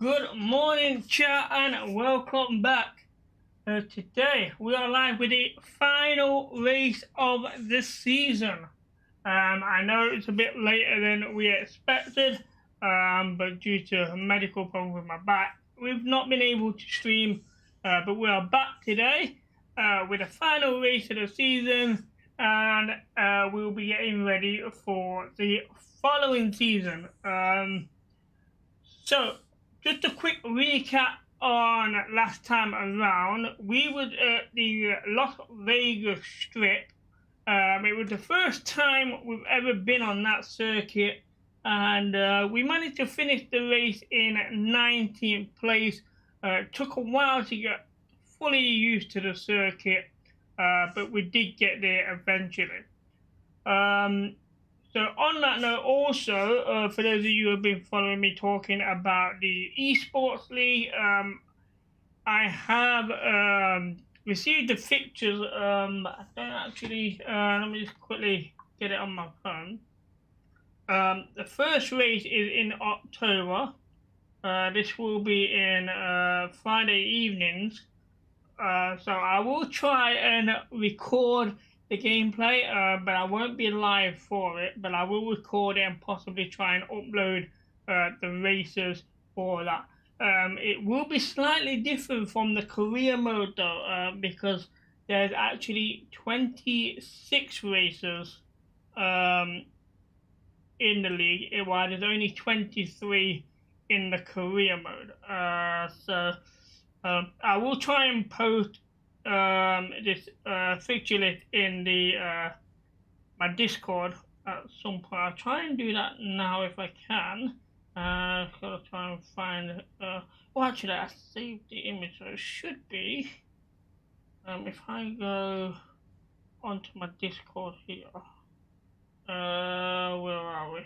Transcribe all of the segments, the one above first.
Good morning, chat, and welcome back. Today we are live with the final race of the season. I know it's a bit later than we expected, but due to medical problems with my back, we've not been able to stream. But we are back today with the final race of the season, and we'll be getting ready for the following season. So, just a quick recap on last time around. We were at the Las Vegas Strip. It was the first time we've ever been on that circuit, and we managed to finish the race in 19th place. It took a while to get fully used to the circuit, but we did get there eventually. So on that note, also, for those of you who have been following me talking about the esports league, I have received the fixtures. I don't actually. Let me just quickly get it on my phone. The first race is in October. This will be in Friday evenings. So I will try and record the gameplay, but I won't be live for it, but I will record it and possibly try and upload the races for that. It will be slightly different from the career mode though, because there's actually 26 races in the league, while there's only 23 in the career mode. So I will try and post this fixture list in the my Discord at some point. I'll try and do that now if I can. Gotta try and find. Well, actually, I saved the image, so it should be. If I go onto my Discord here, where are we?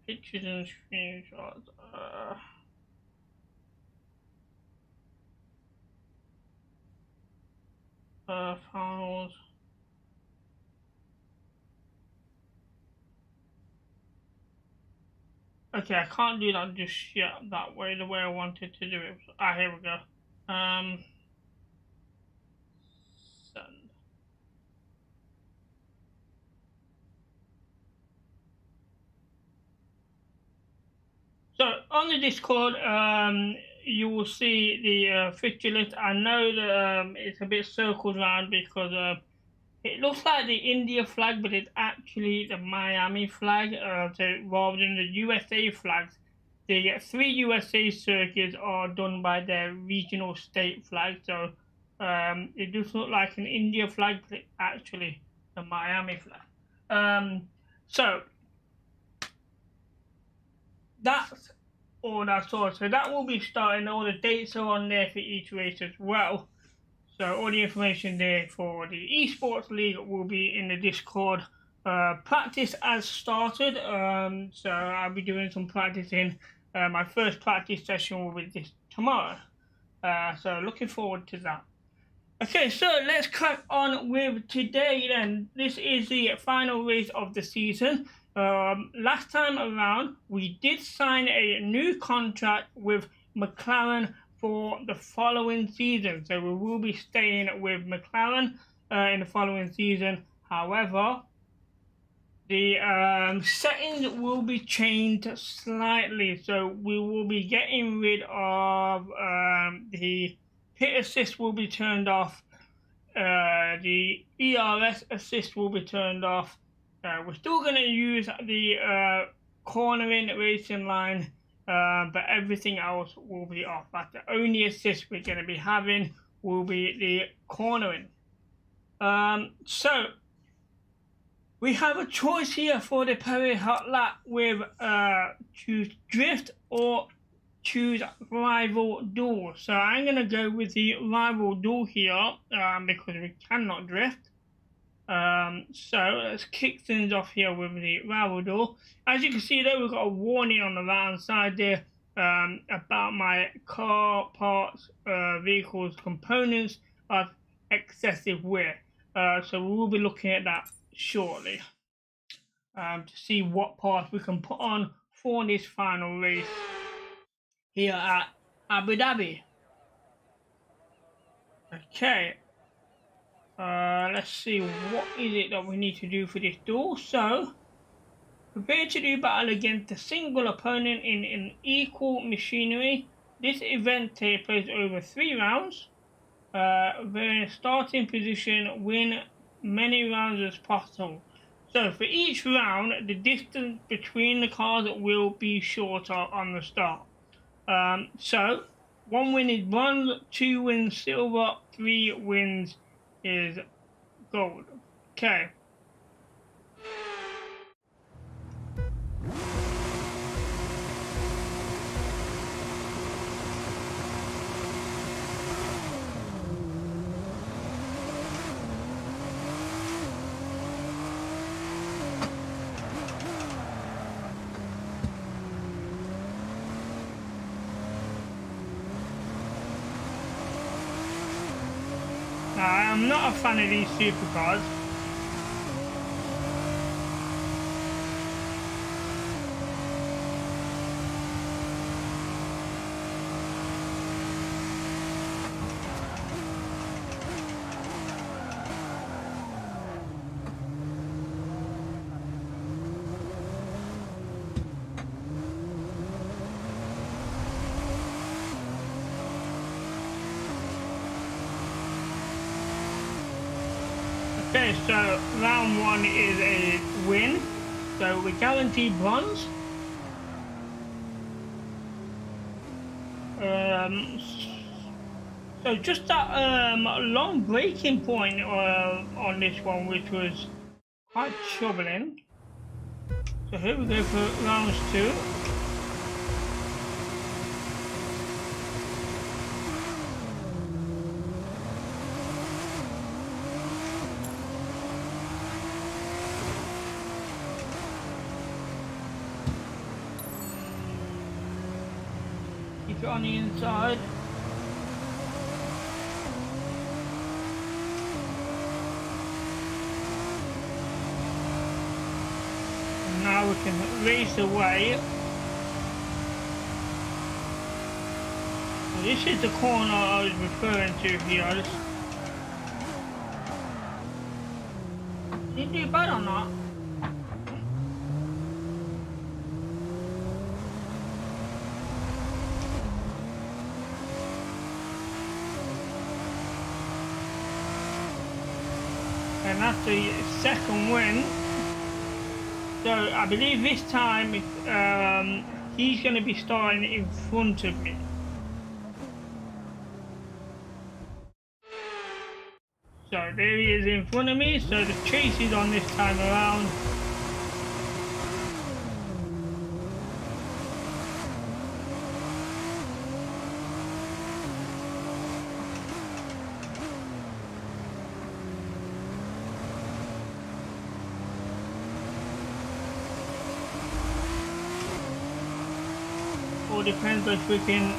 Pictures and screenshots. Files. Okay, I can't do that just yet that way, the way I wanted to do it. Here we go. Send. So on the Discord, you will see the fixture list. I know that it's a bit circled around because it looks like the India flag, but it's actually the Miami flag. So rather than the USA flags, the 3 USA circuits are done by their regional state flag. So it does look like an India flag, but it's actually the Miami flag. So that's all that's all. So that will be starting. All the dates are on there for each race as well. So all the information there for the Esports League will be in the Discord. Practice has started. So I'll be doing some practicing. My first practice session will be this tomorrow. So looking forward to that. Okay, so let's crack on with today then. This is the final race of the season. Last time around, we did sign a new contract with McLaren for the following season. So we will be staying with McLaren in the following season. However, the settings will be changed slightly. So we will be getting rid of the pit assist will be turned off. The ERS assist will be turned off. We're still going to use the cornering racing line, but everything else will be off. That's the only assist we're going to be having will be the cornering. So we have a choice here for the Perry Hot Lap with choose drift or choose rival duel. So I'm going to go with the rival duel here because we cannot drift. So let's kick things off here with the rival duel. As you can see there, we've got a warning on the right hand side there about my car parts, vehicles, components of excessive wear. So we will be looking at that shortly to see what parts we can put on for this final race here at Abu Dhabi. Okay, let's see what is it that we need to do for this duel. So, prepare to do battle against a single opponent in an equal machinery. This event takes place over 3 rounds. The starting position, win many rounds as possible. So for each round, the distance between the cars will be shorter on the start. So 1 win is bronze, 2 wins silver, 3 wins is gold. Okay. I'm not a fan of these supercars. Okay, so round 1 is a win, so we guarantee bronze. So just that long braking point on this one, which was quite troubling. So here we go for rounds 2. Keep it on the inside. And now we can race away. So this is the corner I was referring to here. Didn't do bad on that. and that's the second win. So I believe this time he's going to be starting in front of me. So there he is in front of me, so the chase is on this time around. All depends if we can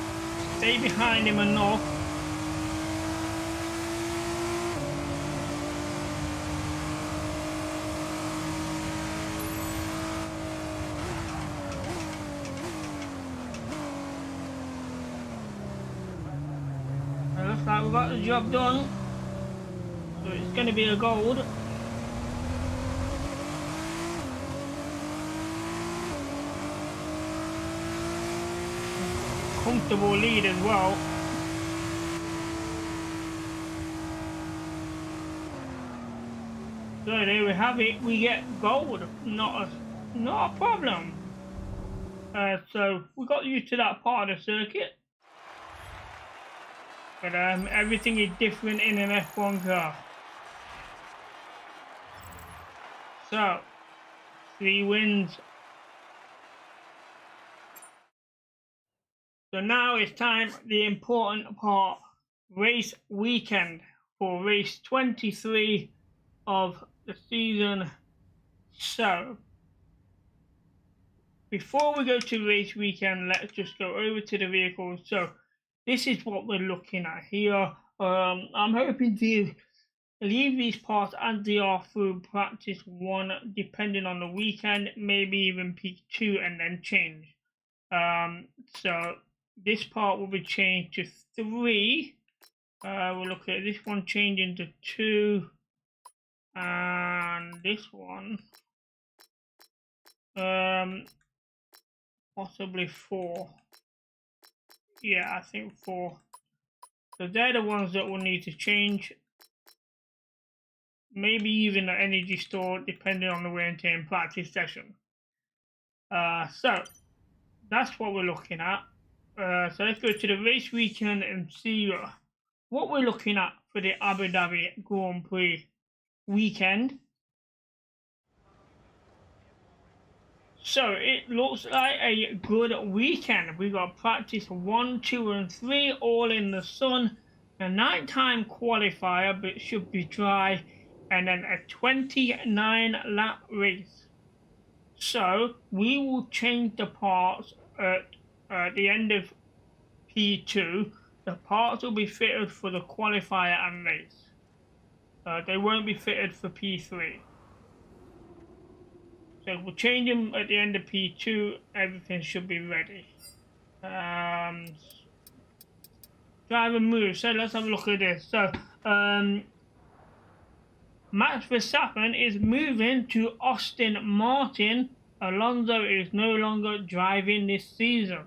stay behind him or not. It looks like we got the job done. So it's going to be a gold. Comfortable lead as well. So there we have it. We get gold. Not a problem. So we got used to that part of the circuit. But everything is different in an F1 car. So 3 wins. So now it's time, the important part, race weekend for race 23 of the season. So before we go to race weekend, let's just go over to the vehicles. So this is what we're looking at here. I'm hoping to leave these parts as they are through practice 1, depending on the weekend, maybe even P2 and then change. So this part will be changed to 3. We'll look at this one changing to 2, and this one possibly 4. Yeah, I think 4. So they're the ones that will need to change. Maybe even the energy store, depending on the wear and tear in practice session. So that's what we're looking at. So let's go to the race weekend and see what we're looking at for the Abu Dhabi Grand Prix weekend. So it looks like a good weekend. We got practice 1, 2, and 3 all in the sun. A nighttime qualifier, but it should be dry, and then a 29-lap race. So we will change the parts at the end of P2. The parts will be fitted for the qualifier and race. They won't be fitted for P3. So we'll change them at the end of P2. Everything should be ready. Driver move. So let's have a look at this. So Max Verstappen is moving to Aston Martin. Alonso is no longer driving this season.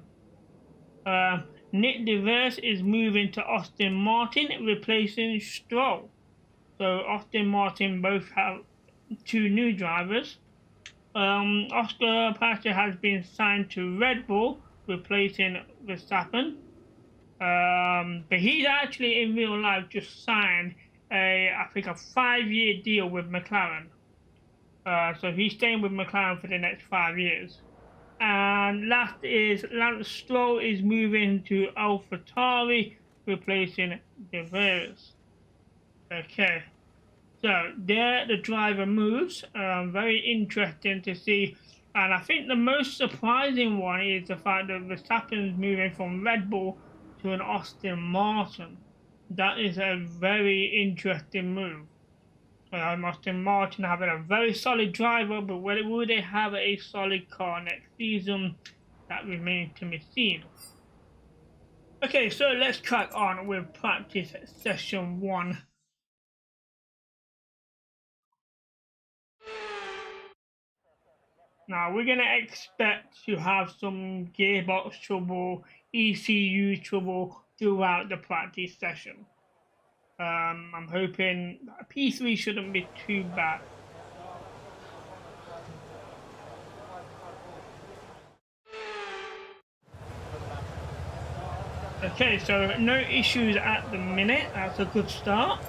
Nick DeVries is moving to Aston Martin, replacing Stroll. So Aston Martin both have 2 new drivers. Oscar Piastri has been signed to Red Bull, replacing Verstappen. But he's actually in real life just signed I think a 5-year deal with McLaren. So he's staying with McLaren for the next 5 years. And last is Lance Stroll is moving to AlphaTauri, replacing De Vries. Okay, so there the driver moves. Very interesting to see. And I think the most surprising one is the fact that Verstappen is moving from Red Bull to an Aston Martin. That is a very interesting move. Aston Martin having a very solid driver, but will they have a solid car next season? That remains to be seen. Okay, so let's crack on with practice session 1. Now we're going to expect to have some gearbox trouble, ECU trouble throughout the practice session. I'm hoping P3 shouldn't be too bad. Okay, so no issues at the minute. That's a good start.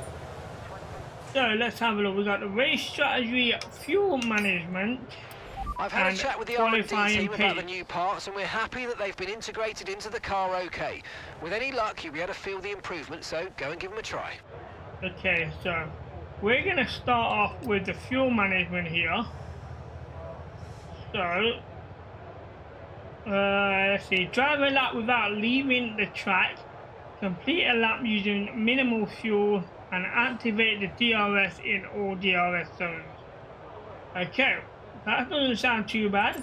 So let's have a look. We got the race strategy, fuel management. I've had a chat with the R&D team about the new parts, and we're happy that they've been integrated into the car okay. With any luck, you'll be able to feel the improvement, so go and give them a try. Okay, so we're going to start off with the fuel management here. So, let's see. Drive a lap without leaving the track. Complete a lap using minimal fuel and activate the DRS in all DRS zones. Okay, that doesn't sound too bad.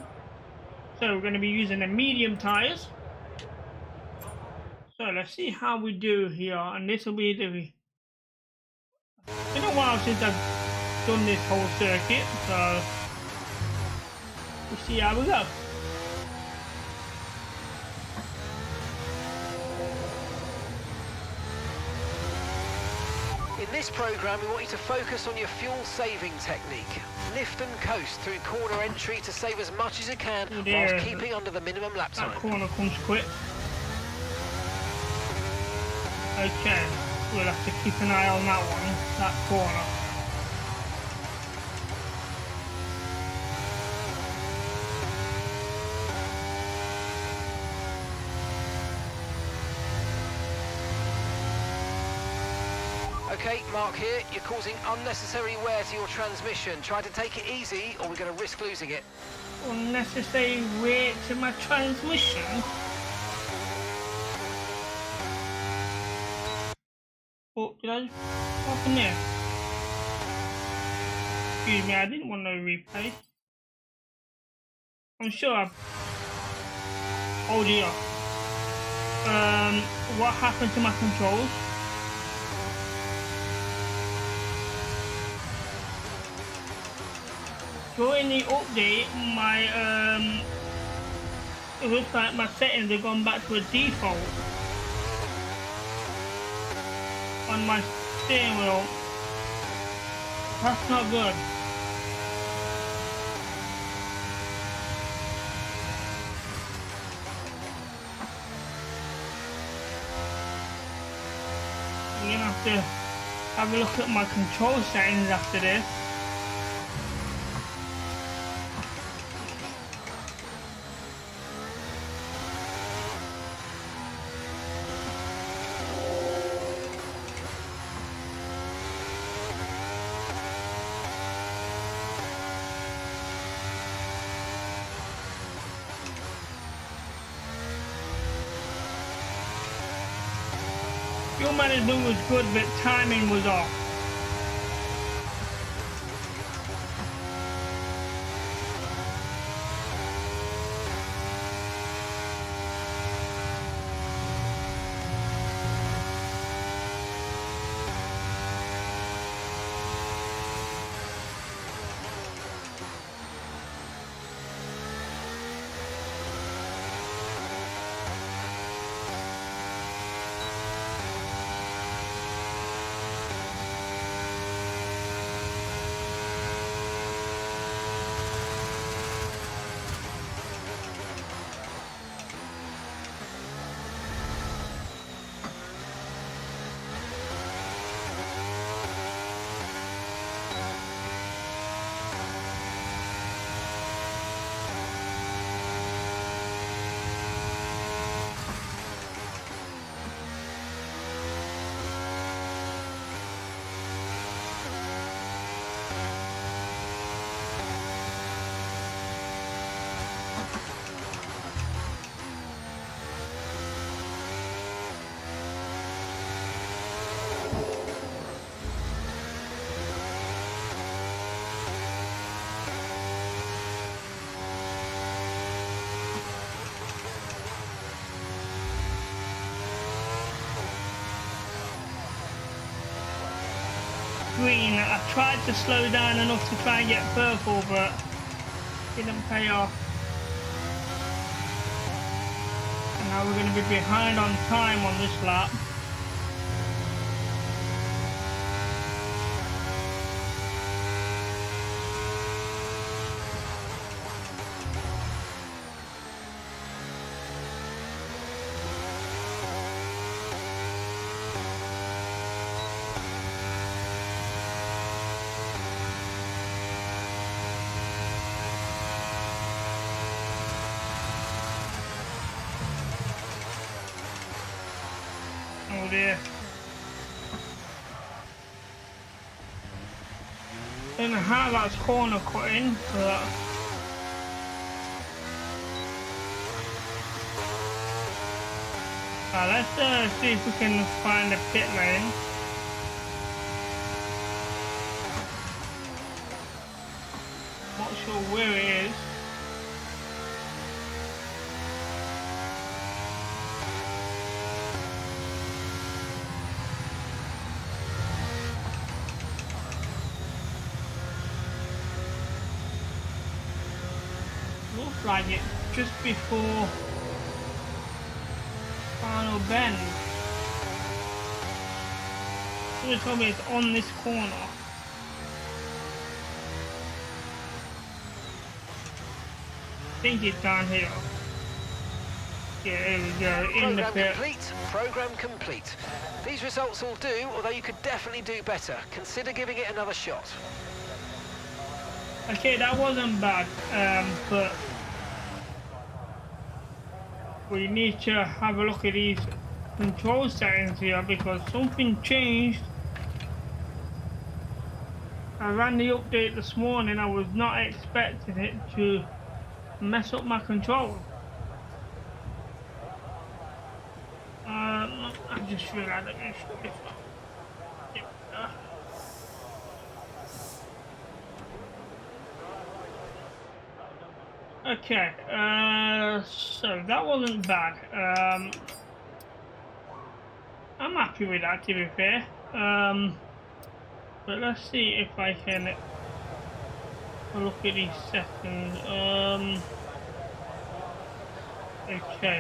So we're going to be using the medium tires. So let's see how we do here, and this will be the... It's been a while since I've done this whole circuit, so we'll see how we go. In this program, we want you to focus on your fuel saving technique. Lift and coast through corner entry to save as much as you can whilst keeping under the minimum lap time. That corner comes quick. Okay, we'll have to keep an eye on that one, that corner. Okay, Mark here, you're causing unnecessary wear to your transmission. Try to take it easy or we're going to risk losing it. Unnecessary wear to my transmission? Oh, did I? What happened there? Excuse me, I didn't want no replay. I'm sure I've... Oh dear. What happened to my controls? During the update, my it looks like my settings have gone back to a default on my steering wheel. That's not good. I'm gonna have to have a look at my control settings after this. Fuel management was good, but timing was off. Green. I tried to slow down enough to try and get purple, but didn't pay off. And now we're going to be behind on time on this lap. there. Don't know how that's corner cutting, but let's see if we can find a pit lane. Not sure where it is. Looks like it's just before final bend. They told me it's on this corner. I think it's down here. Yeah, there we go, in the pit. Program complete. These results will do, although you could definitely do better. Consider giving it another shot. Okay, that wasn't bad, but we need to have a look at these control settings here because something changed. I ran the update this morning. I was not expecting it to mess up my control. I just realized that I should be okay, so that wasn't bad. I'm happy with that, to be fair. But let's see if I can look at these settings. Okay,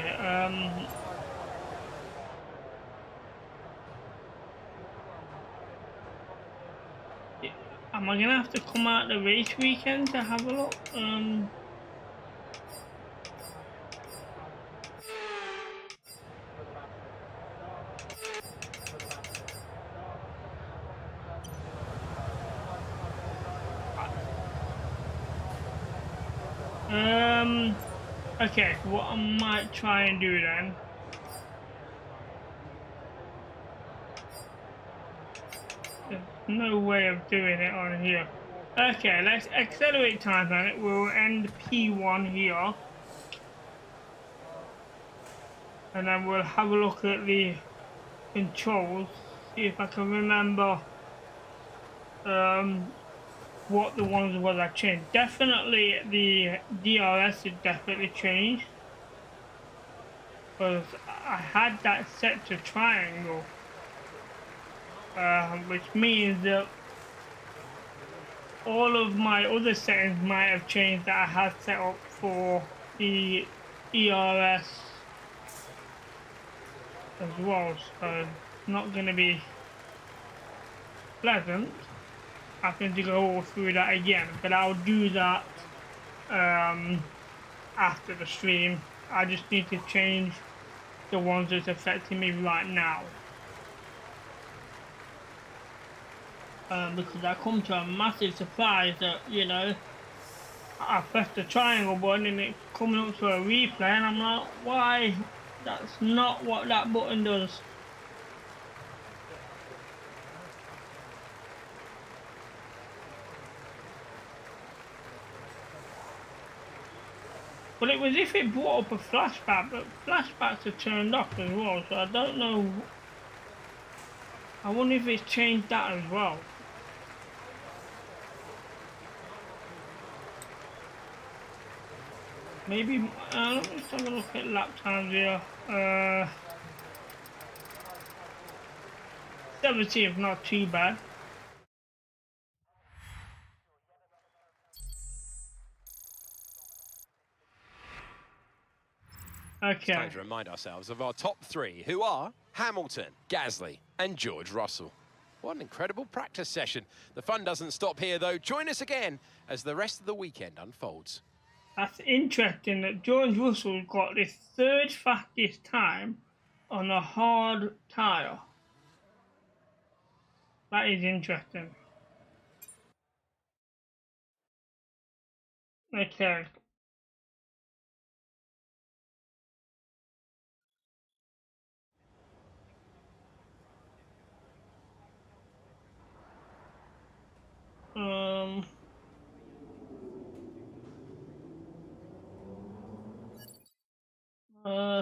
am I gonna have to come out the race weekend to have a look? Okay, what I might try and do then. There's no way of doing it on here. Okay, let's accelerate time on it. We'll end P1 here. And then we'll have a look at the controls. See if I can remember what the ones was I changed. Definitely the DRS is definitely changed. Because I had that set to triangle. Which means that all of my other settings might have changed that I had set up for the ERS as well, so it's not going to be pleasant having to go through that again, but I'll do that after the stream. I just need to change the ones that's affecting me right now. Because I come to a massive surprise that, you know, I pressed the triangle button and it's coming up to a replay and I'm like, why? That's not what that button does. But it was if it brought up a flashback, but flashbacks are turned off as well, so I don't know. I wonder if it's changed that as well. Maybe, let's have a look at lap times here. 17th, not too bad. Okay. It's time to remind ourselves of our top three, who are Hamilton, Gasly and George Russell. What an incredible practice session. The fun doesn't stop here, though. Join us again as the rest of the weekend unfolds. That's interesting that George Russell got the third fastest time on a hard tyre. That is interesting. Okay.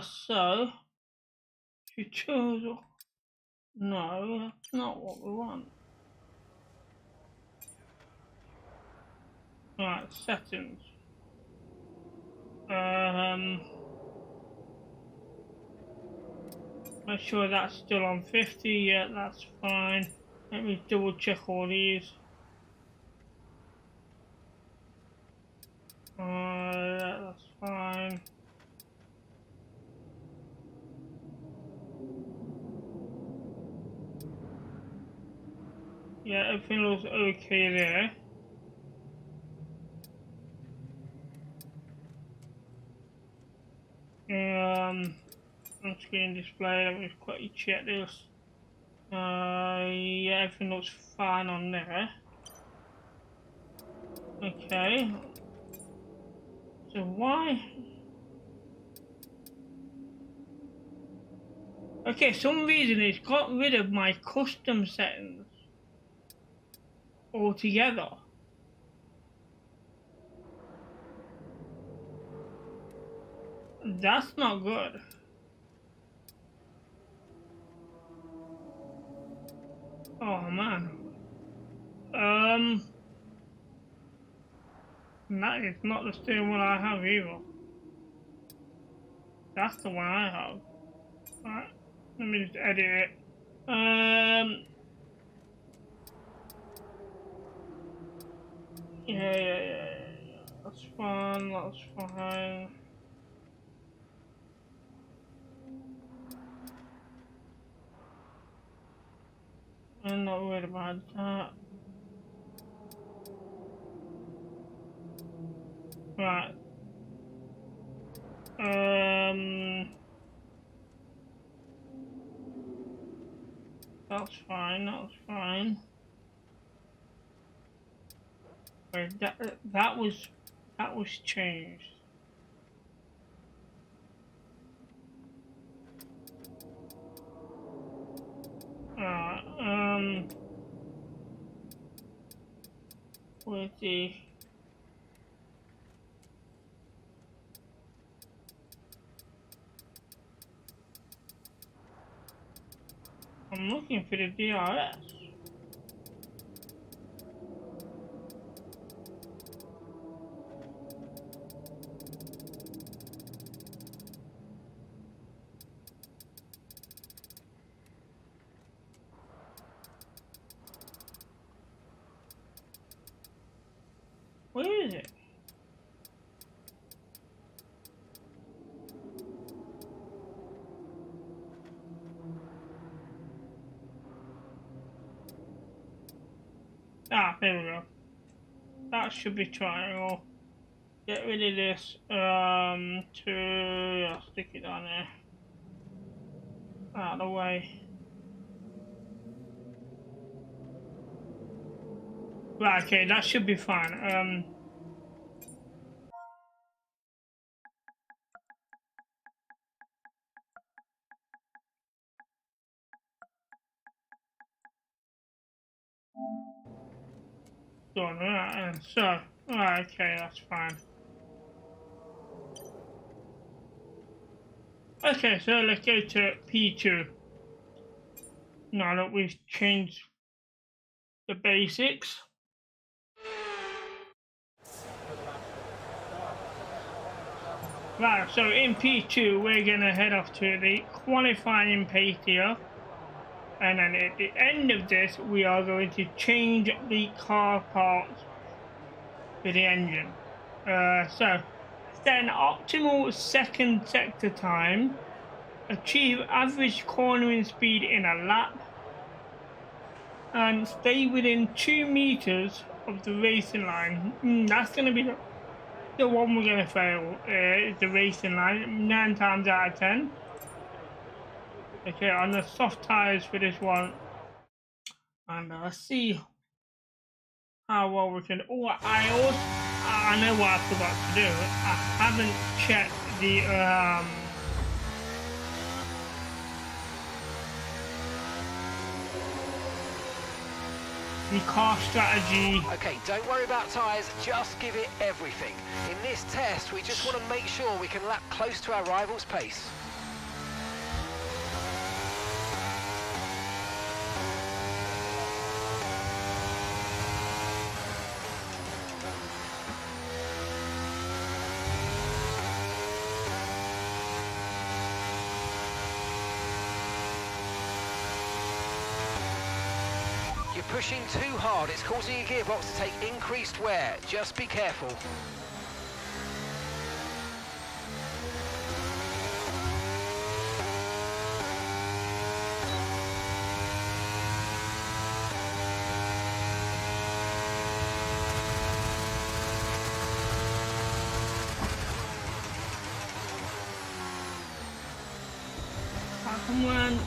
So if you choose, no, that's not what we want. Right, settings. Make sure that's still on 50. Yeah, that's fine. Let me double check all these. That's fine. Yeah, everything looks okay there. On-screen display, let me quickly check this. Yeah, everything looks fine on there. Okay. So why? Okay, some reason it's got rid of my custom settings altogether. That's not good. Oh man. That is not the steering wheel I have either. That's the one I have. Alright, let me just edit it. Yeah. That's fine, that's fine. I'm not worried about that. Right. That's fine. Wait, that was changed. Where's the... I'm looking for the DRS. Where is it? Ah, there we go. That should be triangle. Get rid of this. I'll stick it on there. Out of the way. Right, okay, that should be fine. Done, right, and so, right, okay, that's fine. Okay, so let's go to P2. Now that we've changed the basics. Right, so in P2 we're gonna head off to the qualifying pace here. And then at the end of this we are going to change the car parts for the engine. So set an optimal second sector time, achieve average cornering speed in a lap, and stay within 2 meters of the racing line. That's going to be the one we're going to fail, is the racing line, 9 times out of 10. Okay, on the soft tires for this one. And let's see how well we can... Oh, I know what I forgot to do. I haven't checked the car strategy. Okay, don't worry about tyres, just give it everything. In this test, we just want to make sure we can lap close to our rival's pace. You're pushing too hard. It's causing your gearbox to take increased wear. Just be careful. Come on.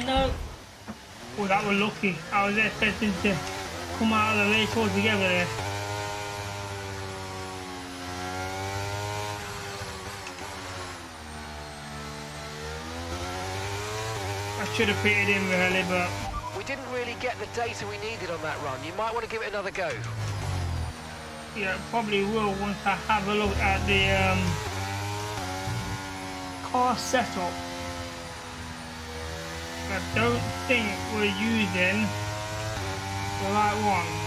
No. Oh, that was lucky. I was expecting to come out of the race altogether there. I should have pitted in really, but we didn't really get the data we needed on that run. You might want to give it another go. Yeah, probably will once I have a look at the car setup. I don't think we're using the right one.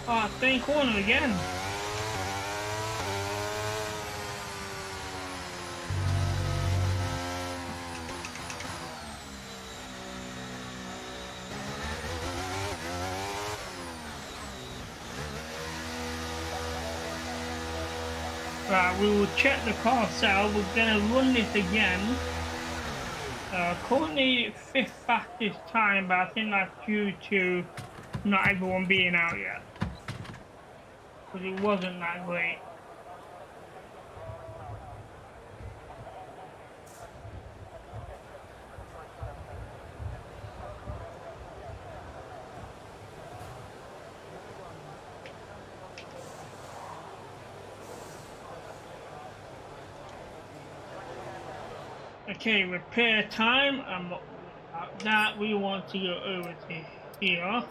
Oh, same corner again. Right, we will check the car cell. We're going to run this again. Currently 5th fastest time, but I think that's due to not everyone being out yet. Because it wasn't that great. Okay, repair time, and that we want to go over to here.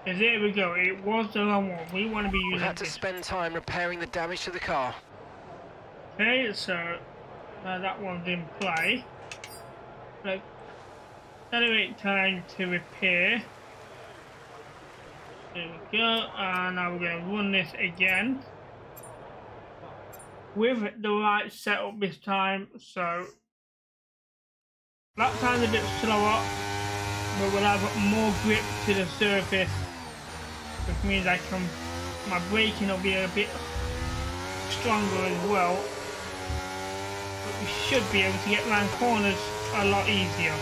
Because there we go, it was the wrong one. We want to be using we had to spend time repairing the damage to the car. Okay, so that one's in play. Like, accelerate time to repair. There we go, and now we're going to run this again with the right setup this time. So that time's a bit slower, but we'll have more grip to the surface, which means my braking will be a bit stronger as well. But we should be able to get around corners a lot easier.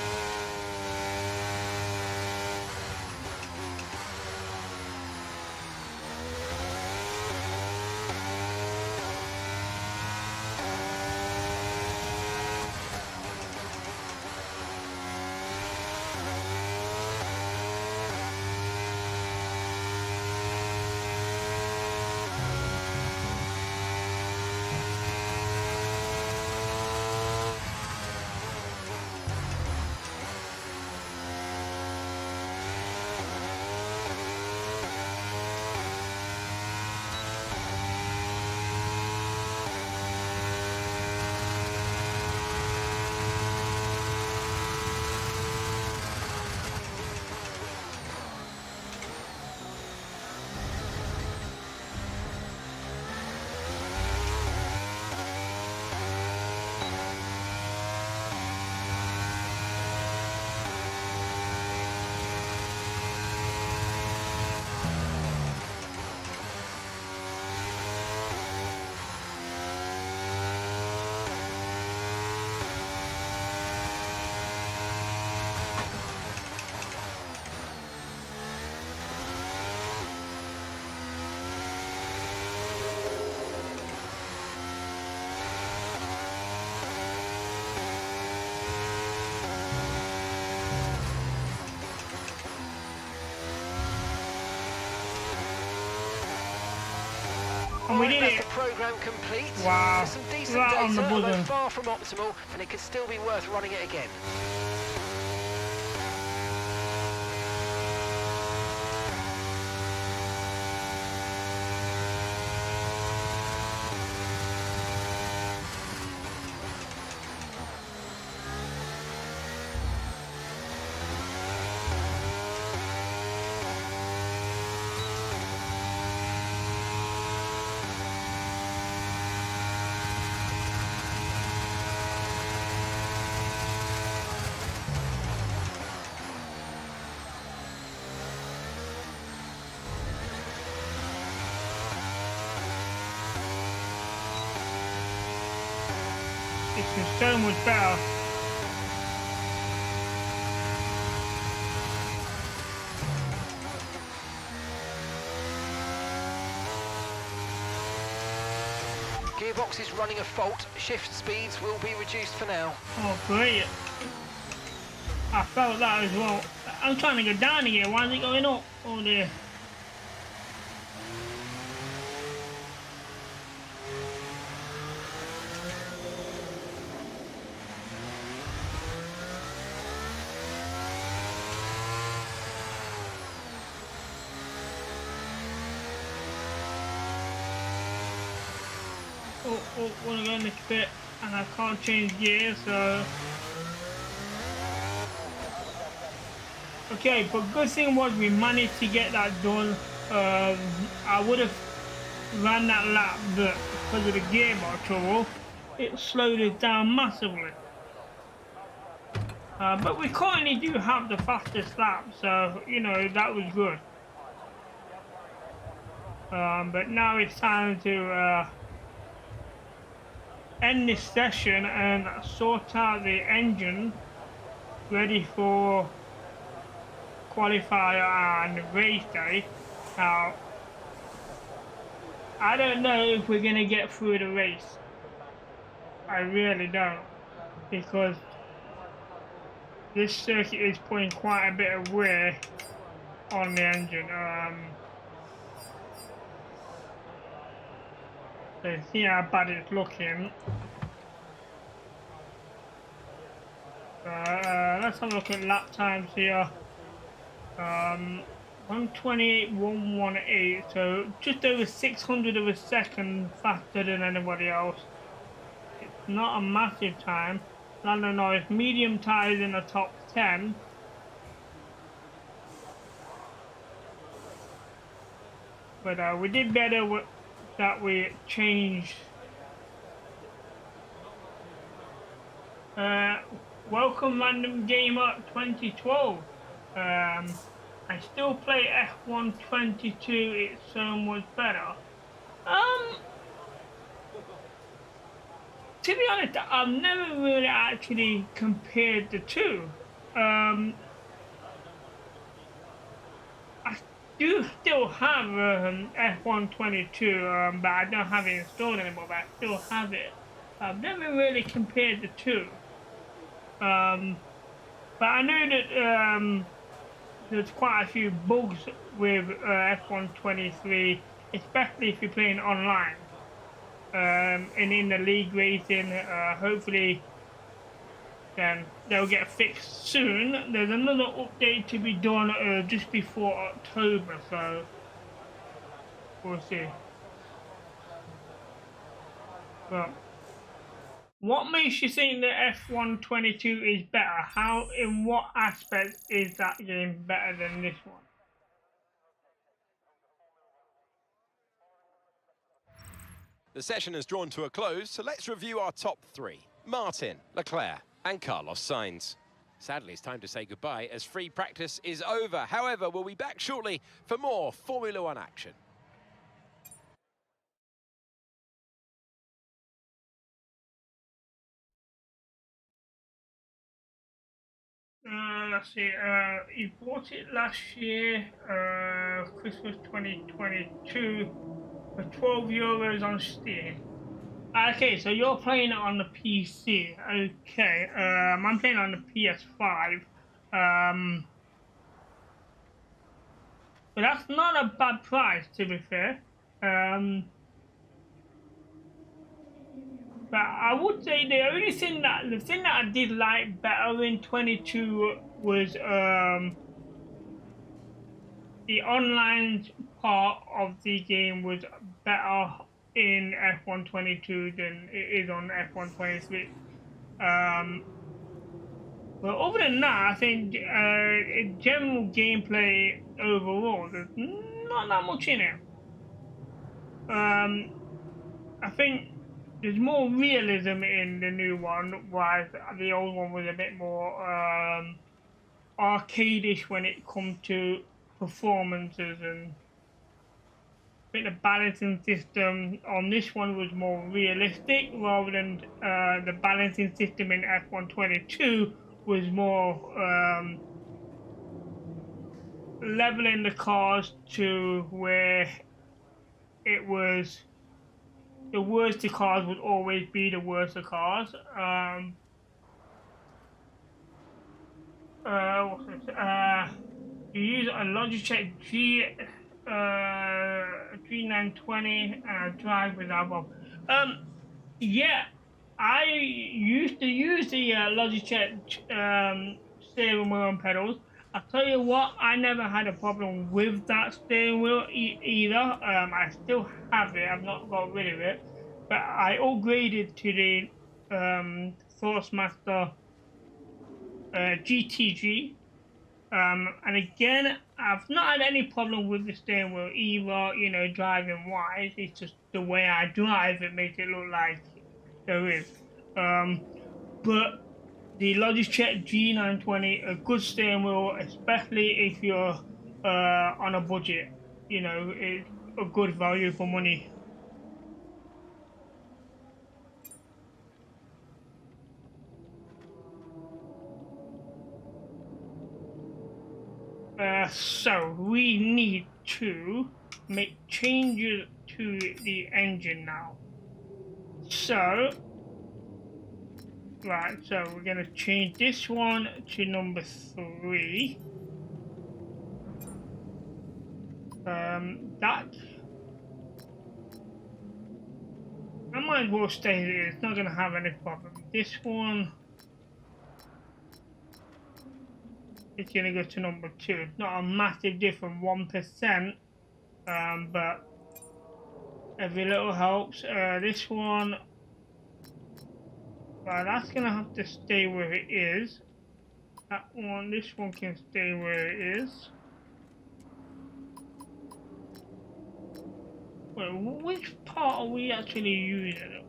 we did that's it. the program complete. Wow. There's some decent Right on the data, although button. far from optimal, and it could still be worth running it again. This is so much better. Gearbox is running a fault. Shift speeds will be reduced for now. Oh, great. I felt that as well. I'm trying to go down again. Why is it going up? Oh dear. Want to go next bit, and I can't change gears, so. Okay, but good thing was we managed to get that done. I would have ran that lap, but because of the gearbox trouble, it slowed it down massively. But we currently do have the fastest lap, so you know that was good. But now it's time to end this session and sort out the engine ready for qualifier and race day. Now, I don't know if we're going to get through the race. I really don't, because this circuit is putting quite a bit of wear on the engine. So see how bad it's looking. Let's have a look at lap times here. 128.118, so just over 600 of a second faster than anybody else. It's not a massive time. Lando Norris, medium tyres in the top 10. But we did better that we changed. Welcome Random Gamer 2012. I still play F1 22, it's so much better. To be honest, I've never really actually compared the two. I do still have F1 22, but I don't have it installed anymore, but I still have it. I've never really compared the two. But I know that there's quite a few bugs with F1 23, especially if you're playing online. And in the league racing, hopefully then they'll get fixed soon. There's another update to be done just before October, so we'll see. But what makes you think that F1 22 is better? How, in what aspect is that game better than this one? The session has drawn to a close, so let's review our top three. Martin, Leclerc and Carlos Sainz. Sadly, it's time to say goodbye as free practice is over. However, we'll be back shortly for more Formula One action. Let's see, he bought it last year, Christmas 2022, for €12 on Steam. Okay, so you're playing it on the PC. Okay, I'm playing on the PS5. But that's not a bad price, to be fair. But I would say the thing that I did like better in 22 was the online part of the game was better in F1 22 than it is on F1 23. But other than that, I think general gameplay overall, there's not that much in it. I think there's more realism in the new one, whereas the old one was a bit more arcadish when it comes to performances, and I think the balancing system on this one was more realistic rather than the balancing system in F122 was more leveling the cars to where it was the worst of cars would always be the worst of cars. You use a Logitech G920 drive with Apple. Yeah, I used to use the Logitech steering wheel and pedals. I'll tell you what, I never had a problem with that steering wheel either. I still have it, I've not got rid of it. But I upgraded to the Forcemaster GTG. And again, I've not had any problem with the steering wheel either, you know, driving wise. It's just the way I drive, it makes it look like there is. But the Logitech G920, a good steering wheel, especially if you're on a budget. You know, it's a good value for money. So we need to make changes to the engine now. So, right, so we're going to change this one to number 3. That I might as well stay there, it's not going to have any problem. This one, it's going to go to number 2. It's not a massive difference, 1%, but every little helps. This one, well, that's going to have to stay where it is. That one, this one can stay where it is. Wait, which part are we actually using?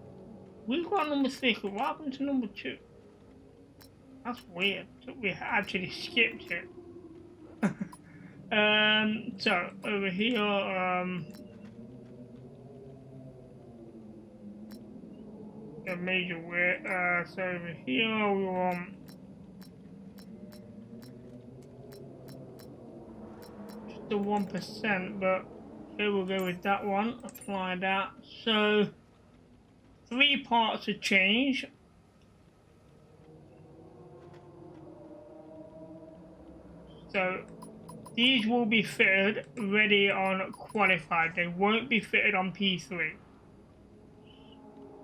We've got number 3, what happened to number 2? That's weird. We actually skipped it. So over here, a major way. So over here we want just the 1%, but here we'll go with that one. Apply that. So 3 parts to change. So these will be fitted ready on Qualifier. They won't be fitted on P3.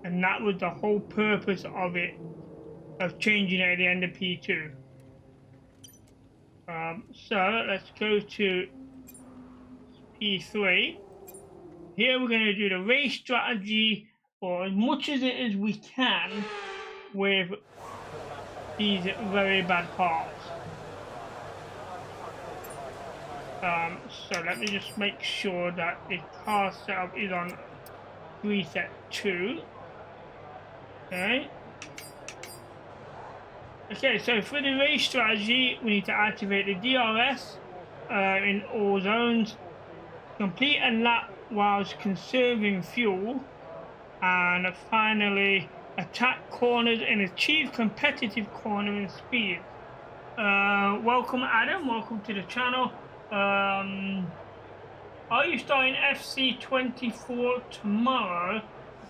And that was the whole purpose of it, of changing it at the end of P2. So let's go to P3. Here we're going to do the race strategy, or as much as it is we can, with these very bad parts. So let me just make sure that the car setup is on reset 2. Okay. Okay, so for the race strategy, we need to activate the DRS in all zones, complete a lap whilst conserving fuel, and finally attack corners and achieve competitive cornering speed. Welcome Adam, welcome to the channel. Are you starting FC24 tomorrow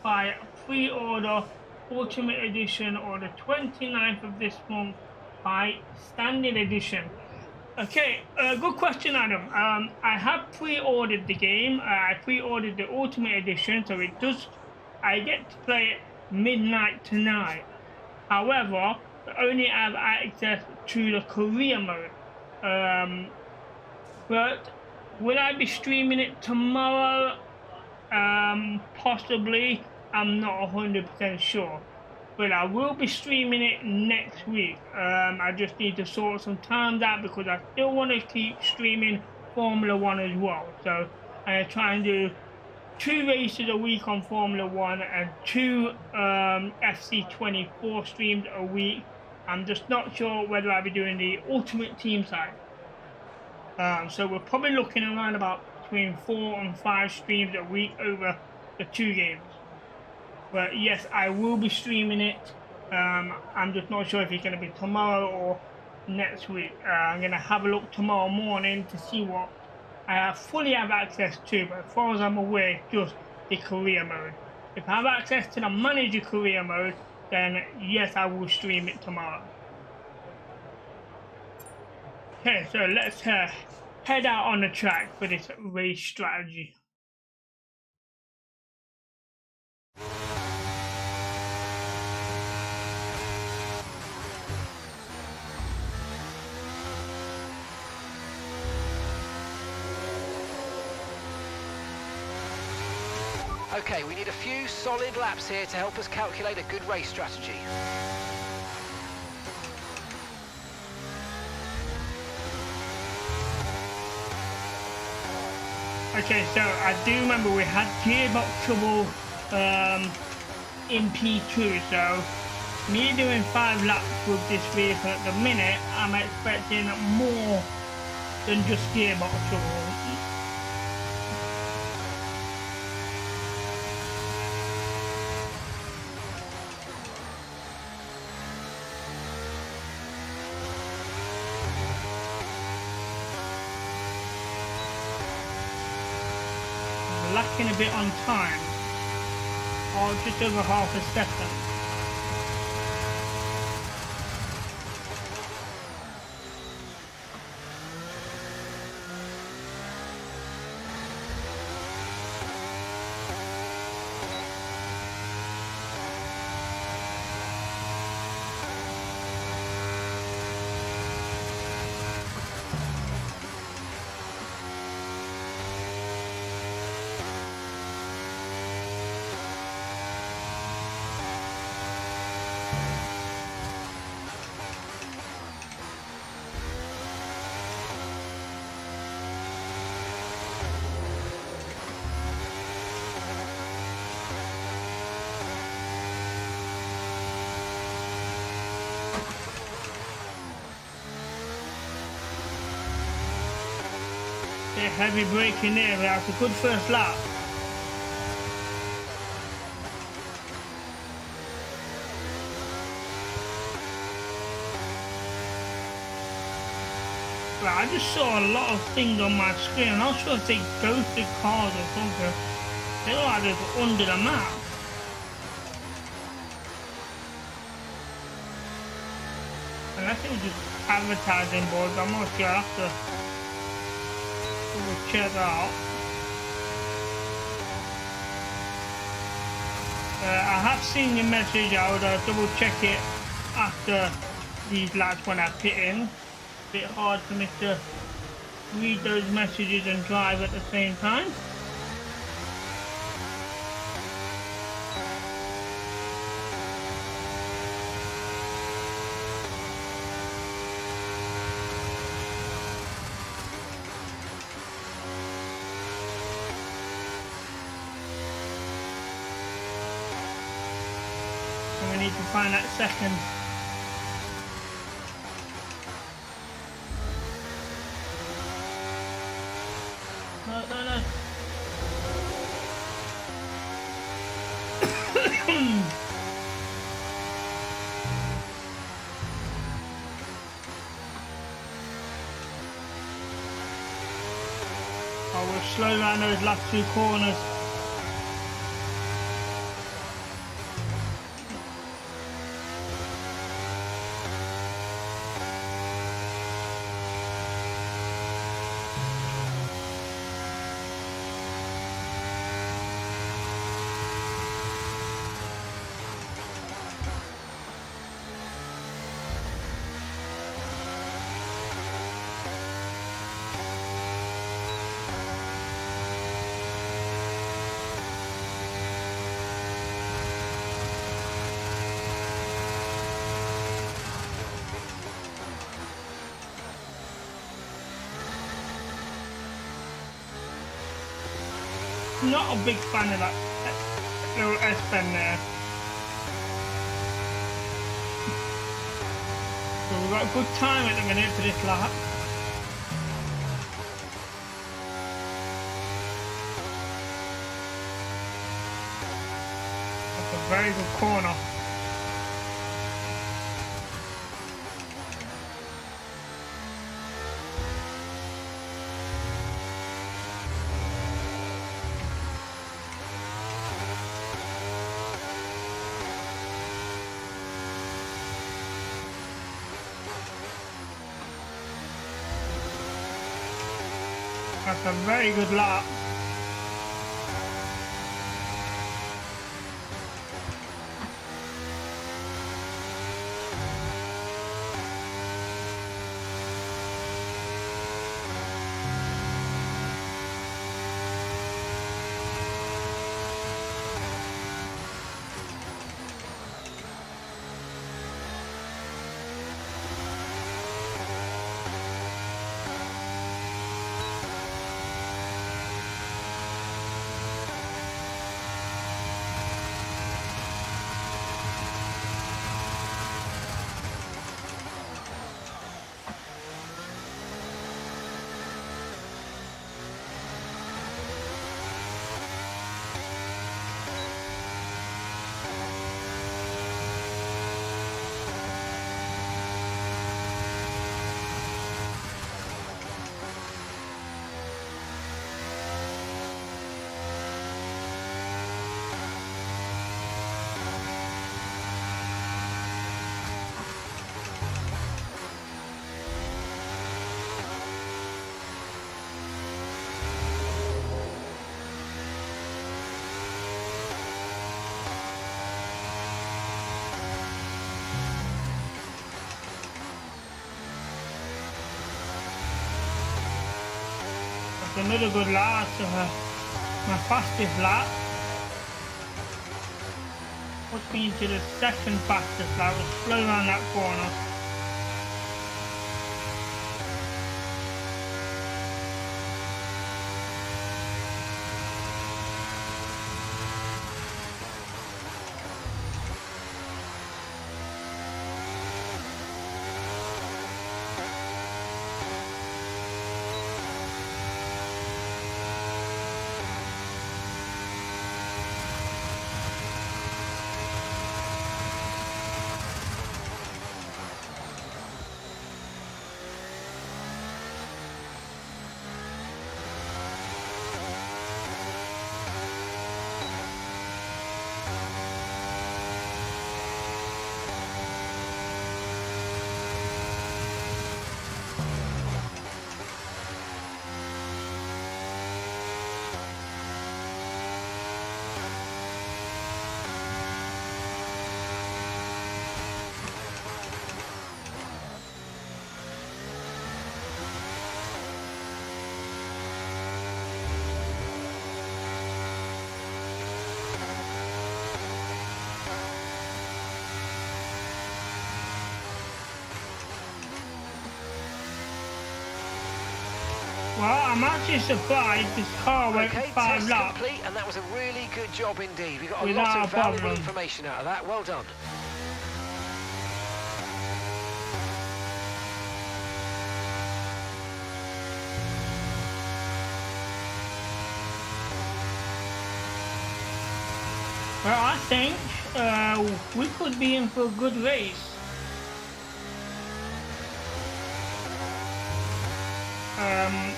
by pre-order Ultimate Edition, or the 29th of this month by Standard Edition? Okay, good question, Adam. I have pre-ordered the game. I pre-ordered the Ultimate Edition, so I get to play it midnight tonight. However, I only have access to the career mode. But will I be streaming it tomorrow? Possibly. I'm not 100% sure. But I will be streaming it next week. I just need to sort some times out because I still want to keep streaming Formula 1 as well. So I'm trying to do 2 races a week on Formula 1 and 2 FC24 streams a week. I'm just not sure whether I'll be doing the Ultimate Team side. So we're probably looking around about between 4 and 5 streams a week over the 2 games. But yes, I will be streaming it. I'm just not sure if it's going to be tomorrow or next week. I'm going to have a look tomorrow morning to see what I fully have access to. But as far as I'm aware, just the career mode. If I have access to the manager career mode, then yes, I will stream it tomorrow. Okay, so let's head out on the track for this race strategy. Okay, we need a few solid laps here to help us calculate a good race strategy. Okay, so I do remember we had gearbox trouble in P2, so me doing 5 laps with this vehicle at the minute, I'm expecting more than just gearbox trouble. Lacking a bit on time, or just over half a second. Heavy braking there, that's a good first lap. Well, I just saw a lot of things on my screen. I'm not sure if they ghosted cars or something. They look like they're under the map. Unless it was just advertising boards, I'm not sure. I have to check out. I have seen your message. I would double check it after these laps when I pit in. A bit hard for me to read those messages and drive at the same time. We need to find that second. No. Oh, we're slow around those last 2 corners. not a big fan of that little S-bend there. So we've got a good time at the minute for this lap. That's a very good corner. That's a very good lap. Another good lap, so my fastest lap. Puts me into the second fastest lap. We'll slow around that corner. Well, I'm actually surprised this car went 5 laps. Complete, and that was a really good job indeed. We got a lot of valuable information out of that. Well done. Well, I think we could be in for a good race.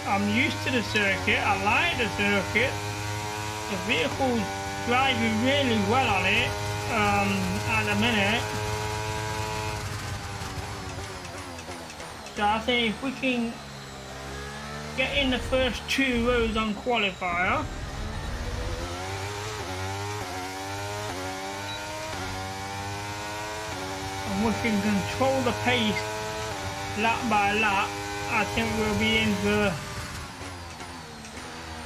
I'm used to the circuit, I like the circuit. The vehicle's driving really well on it at the minute. So I think if we can get in the first 2 rows on qualifier, and we can control the pace lap by lap, I think we'll be in for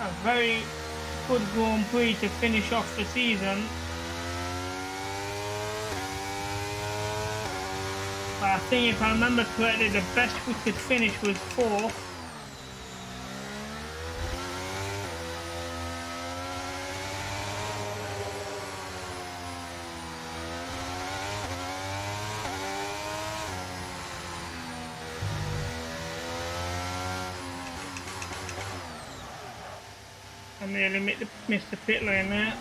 a very good Grand Prix to finish off the season. But I think if I remember correctly, the best we could finish was 4th. nearly missed the pit lane there.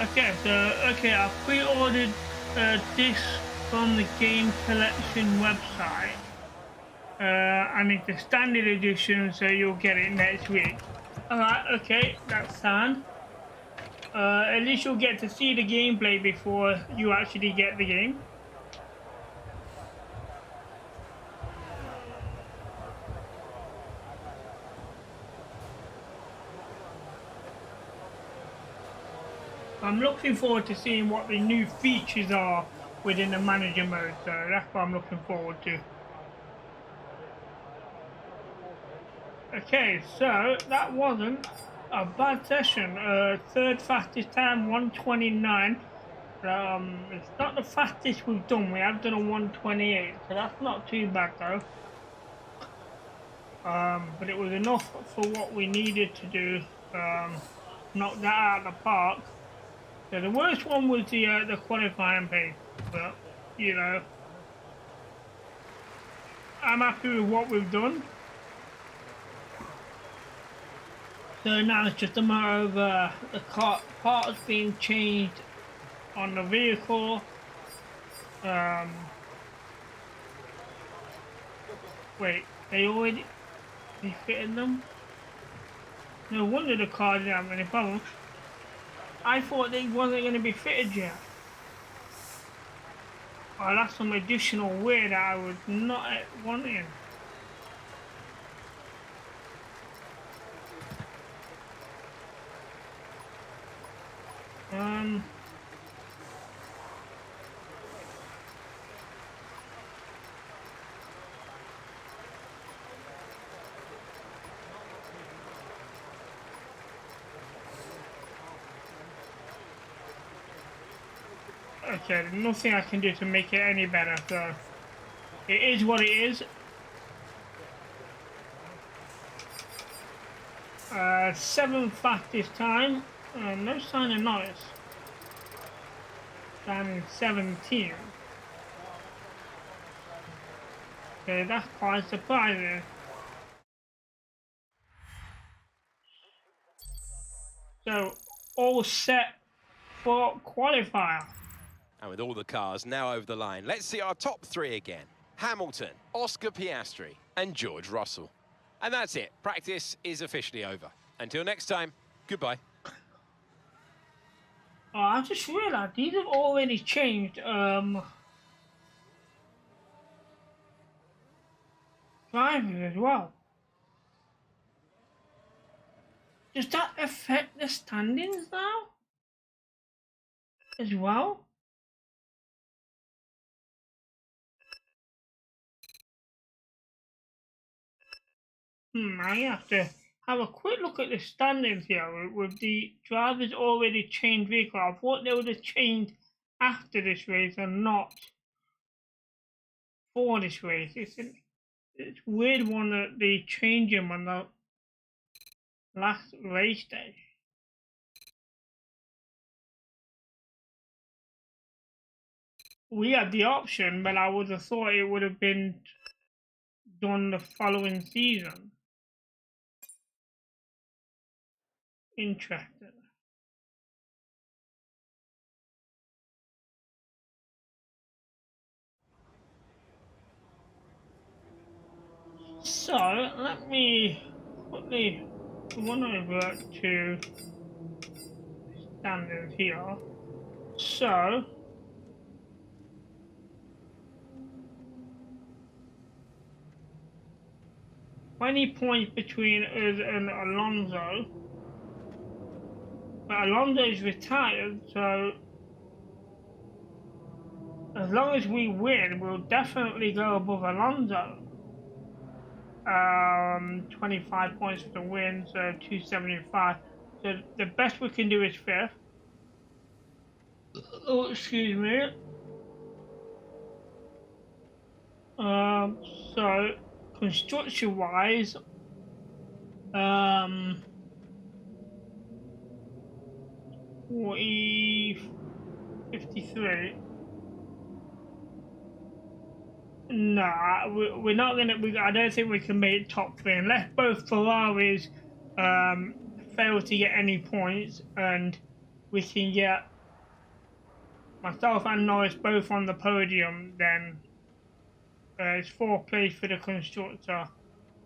Okay, so I pre-ordered this from the game collection website, and it's the standard edition, so you'll get it next week. Alright, okay, that's fine. At least you'll get to see the gameplay before you actually get the game. I'm looking forward to seeing what the new features are within the manager mode, so that's what I'm looking forward to. Okay, so that wasn't a bad session. Third fastest time, 1:29. It's not the fastest we've done. We have done a 1:28, so that's not too bad though. But it was enough for what we needed to do. Knock that out of the park. So the worst one was the qualifying pace, but you know, I'm happy with what we've done. So now it's just a matter of the parts being changed on the vehicle. Wait, they fitted them? No wonder the car didn't have any problems. I thought they wasn't going to be fitted yet. Oh, that's some additional wear that I was not wanting. Okay, there's nothing I can do to make it any better, so it is what it is. 7th fastest time, no sign of noise. Time in 17. Okay, that's quite surprising. So, all set for qualifier. And with all the cars now over the line, let's see our top three again. Hamilton, Oscar Piastri, and George Russell. And that's it. Practice is officially over. Until next time, goodbye. Oh, I just realised these have already changed drivers as well. Does that affect the standings now as well? I have to have a quick look at the standings here with the drivers already changed vehicle. I thought they would have changed after this race and not for this race. It's weird one that they change them on the last race day. We had the option, but I would have thought it would have been done the following season. Interesting. So let me quickly run over to standings here. So 20 points between us and Alonso. But Alonso is retired, so as long as we win, we'll definitely go above Alonso. 25 points for the win, so 275. So the best we can do is 5th. Oh, excuse me. So construction-wise, 53. Nah, we're not gonna. I don't think we can make top 3 unless both Ferraris fail to get any points, and we can get myself and Norris both on the podium. Then it's 4th place for the constructor.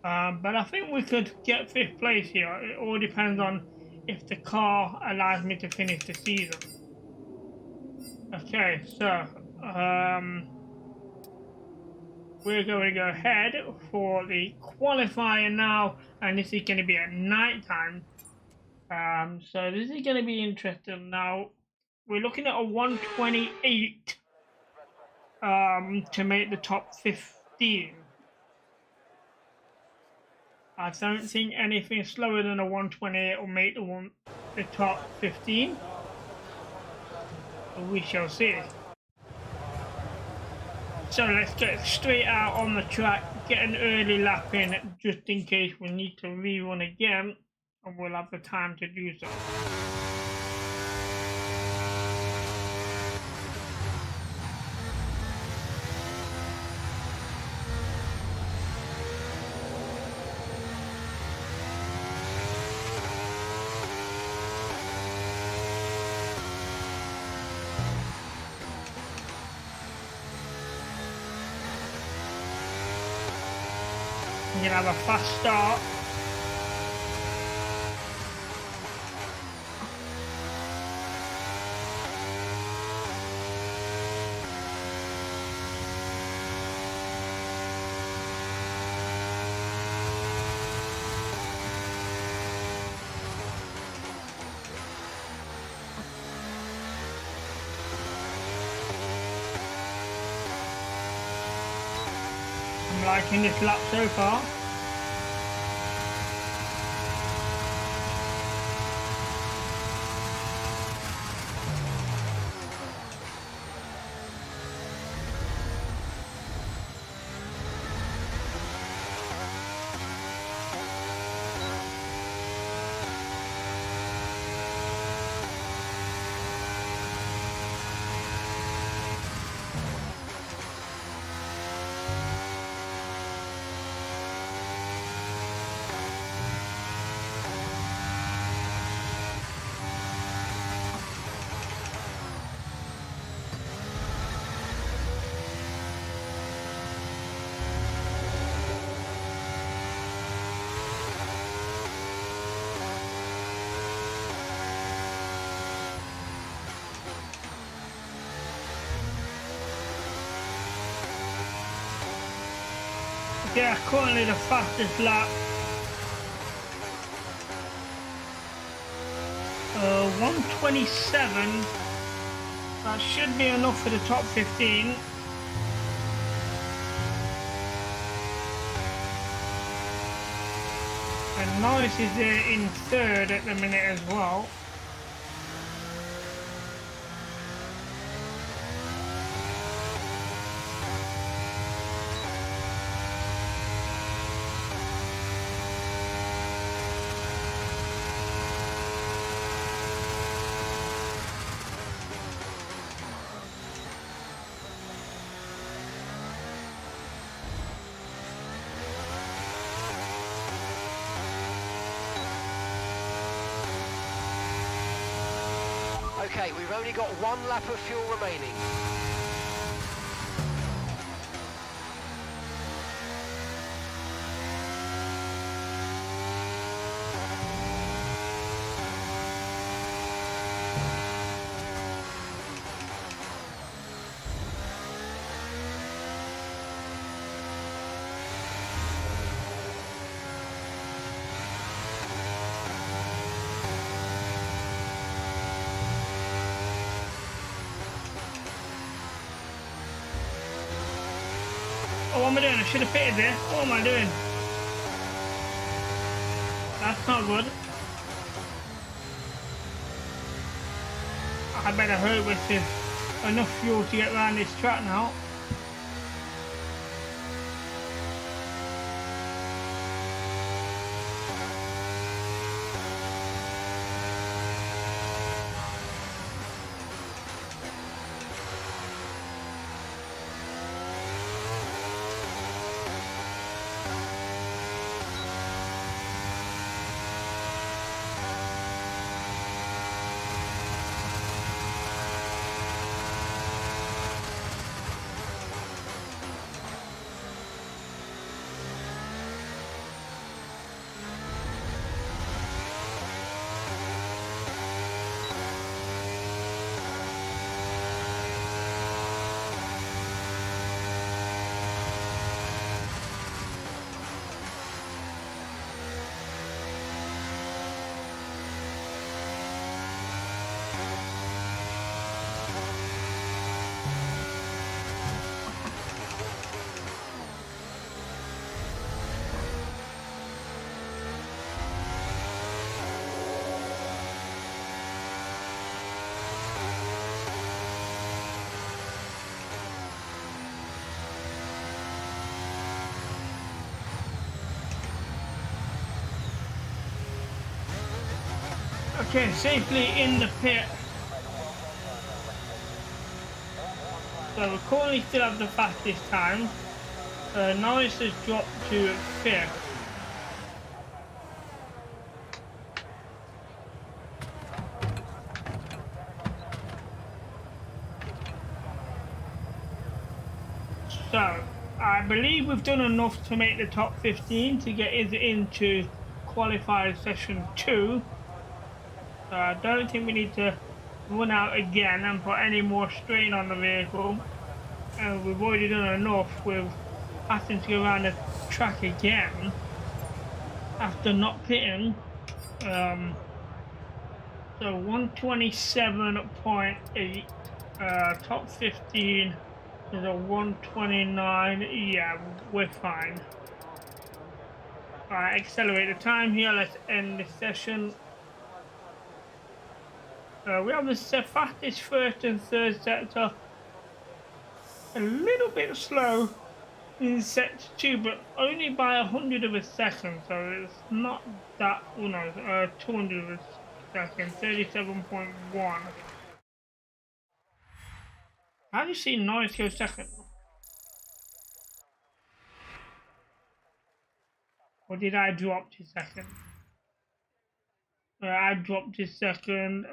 But I think we could get 5th place here. It all depends on if the car allows me to finish the season. Okay, so we're going to go ahead for the qualifier now, and this is going to be at night time. So this is going to be interesting. Now we're looking at a 128 to make the top 15. I don't think anything slower than a 128 will make the top 15. We shall see. So let's get straight out on the track, get an early lap in just in case we need to rerun again, and we'll have the time to do so. You're gonna have a fast start. I'm liking this lap so far. Yeah, currently the fastest lap. 127. That should be enough for the top 15. And Norris is in 3rd at the minute as well. Okay, we've only got 1 lap of fuel remaining. Oh, what am I doing? I should have pitted there. What am I doing? That's not good. I better hope it's enough fuel to get around this track now. Okay, safely in the pit. So we currently still have the fastest time. Norris has dropped to 5th. So I believe we've done enough to make the top 15 to get us into qualifier session 2. So I don't think we need to run out again and put any more strain on the vehicle. And we've already done enough with having to go around the track again after not pitting. So 127.8, top 15 is a 129. Yeah, we're fine. Alright, accelerate the time here. Let's end this session. We have the fastest first and third sector. A little bit slow in sector 2, but only by 100 of a second, so it's not that, 200 of a second, 37.1. How do you see Norris go second? Or did I drop to second? I dropped to second.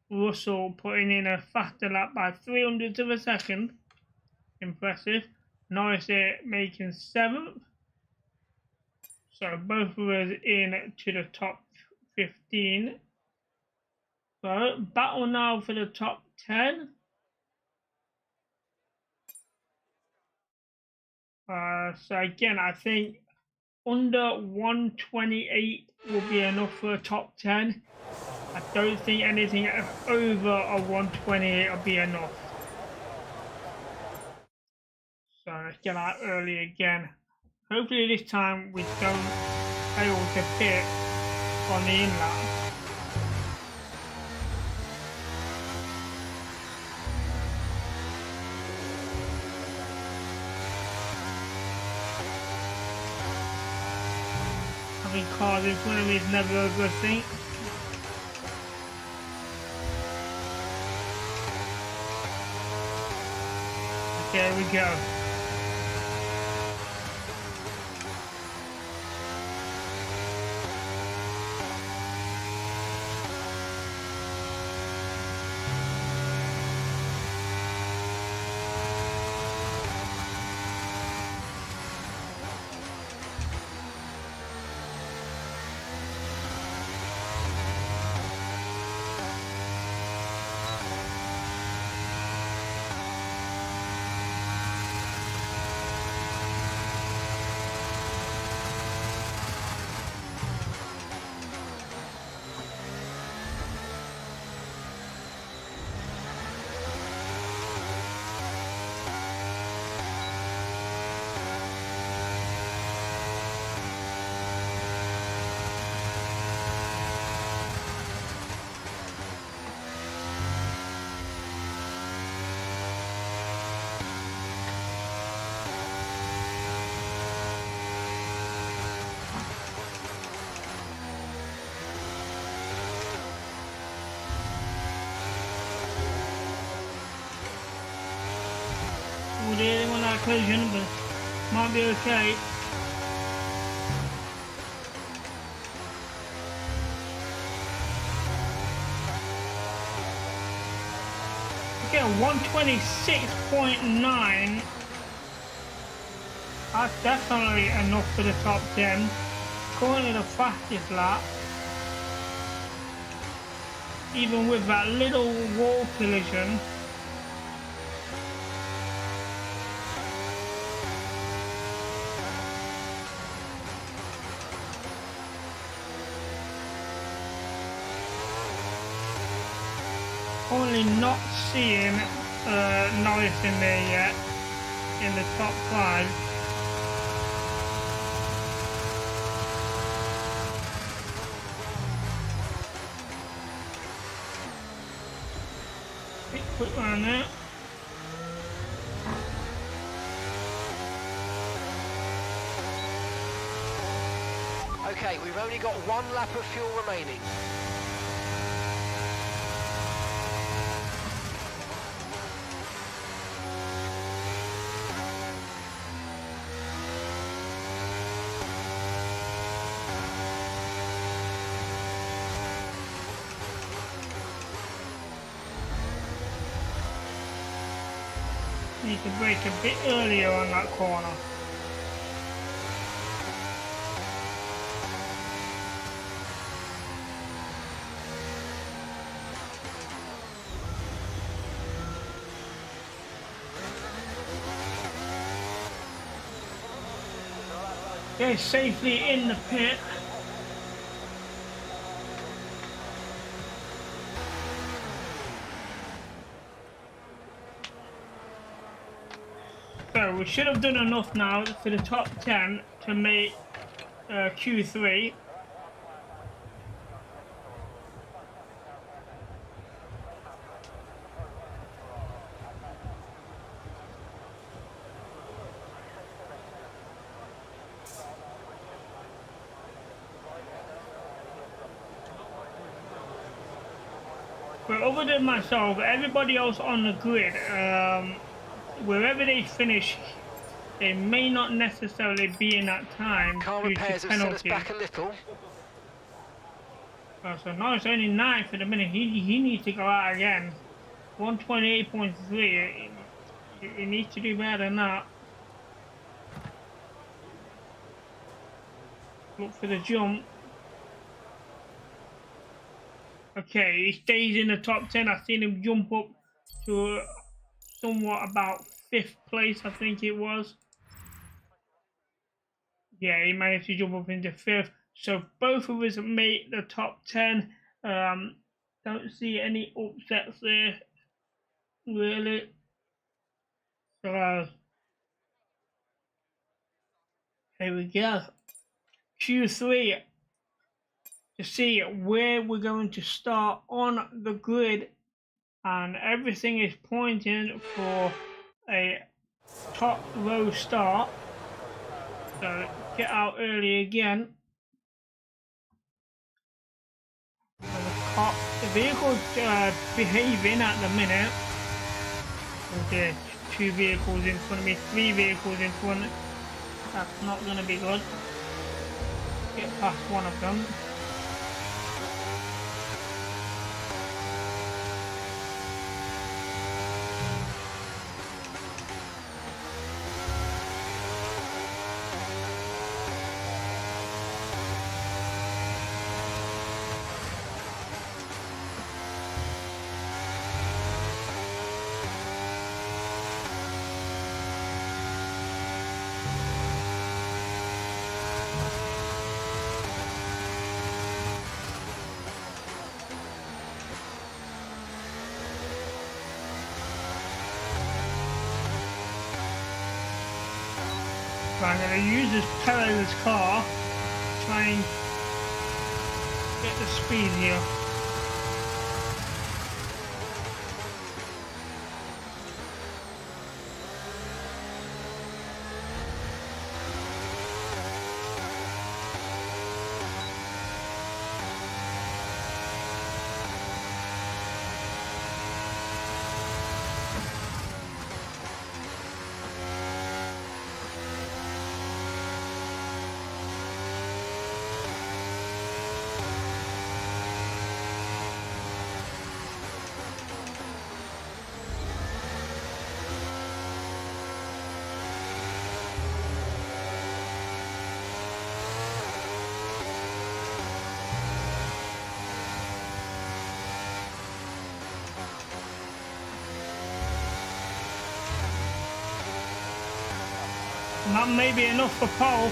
Russell putting in a faster lap by 300 of a second. Impressive. Norris making 7th. So both of us in to the top 15. So battle now for the top 10. So again, I think under 128 will be enough for a top 10. I don't think anything over a 128 will be enough. So let's get out early again. Hopefully this time we don't fail to pit on the in-lap. Having cars in front of me is never a good thing. There we go. We didn't want that collision, but might be okay. Okay, 126.9. That's definitely enough for the top 10. Currently the fastest lap. Even with that little wall collision. Only not seeing Norris in there yet, in the top 5. Quick one there. Okay, we've only got 1 lap of fuel remaining. Need to brake a bit earlier on that corner. Okay, safely in the pit. So we should have done enough now for the top 10 to make Q3. But other than myself, everybody else on the grid, wherever they finish, they may not necessarily be in that time Car due to repairs have penalties. set us back a little. So now it's only 9 for the minute. He needs to go out again. 128.3. He needs to do better than that. Look for the jump. Okay, he stays in the top 10. I've seen him jump up to somewhat about 5th place, I think it was. Yeah, he managed to jump up into 5th. So both of us made the top 10. Don't see any upsets there, really. So here we go. Q3. To see where we're going to start on the grid, and everything is pointing for a top row start. So get out early again. The vehicle's behaving at the minute. Okay, 2 vehicles in front of me, 3 vehicles in front. That's not going to be good. Get past one of them. So I'm going to use this Perez's car to try and get the speed here. And that may be enough for pole.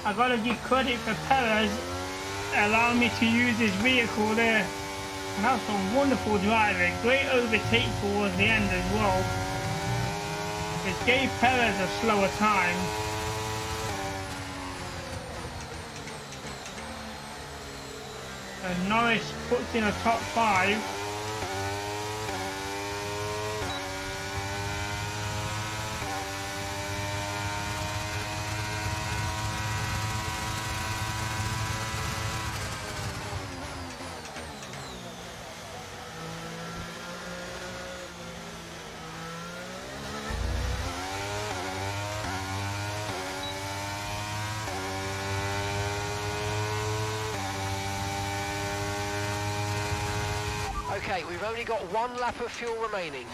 I gotta give credit for Perez allowing me to use his vehicle there. And that's some wonderful driving. Great overtake towards the end as well. It gave Perez a slower time. And Norris puts in a top 5. Okay, we've only got 1 lap of fuel remaining.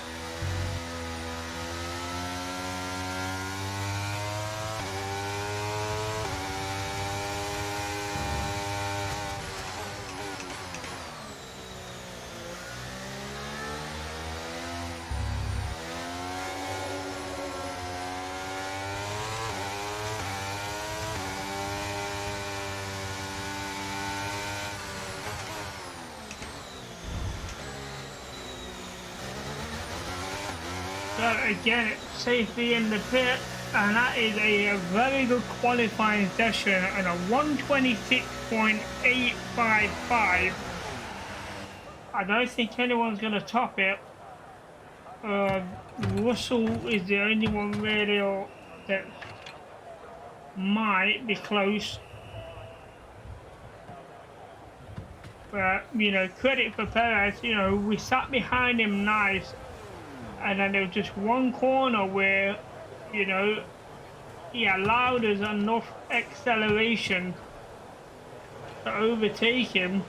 So again, safely in the pit, and that is a very good qualifying session and a 126.855. I don't think anyone's going to top it. Russell is the only one really that might be close. But, you know, credit for Perez, you know, we sat behind him nice. And then there was just one corner where, you know, he allowed us enough acceleration to overtake him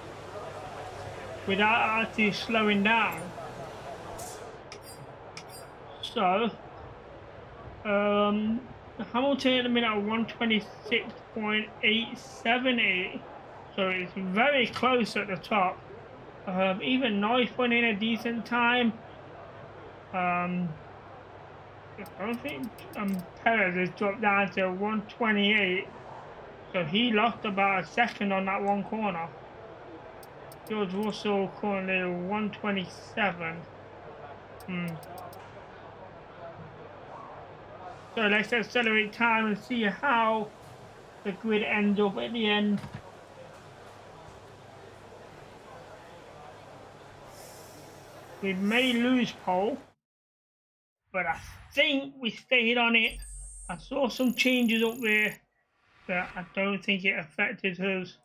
without actually slowing down. So, Hamilton at the minute at 126.878, so it's very close at the top. Even Norris put in a decent time. I don't think Perez has dropped down to 128, so he lost about a second on that one corner. George Russell currently 127. So let's accelerate time and see how the grid ends up at the end. We may lose pole, but I think we stayed on it. I saw some changes up there, but I don't think it affected us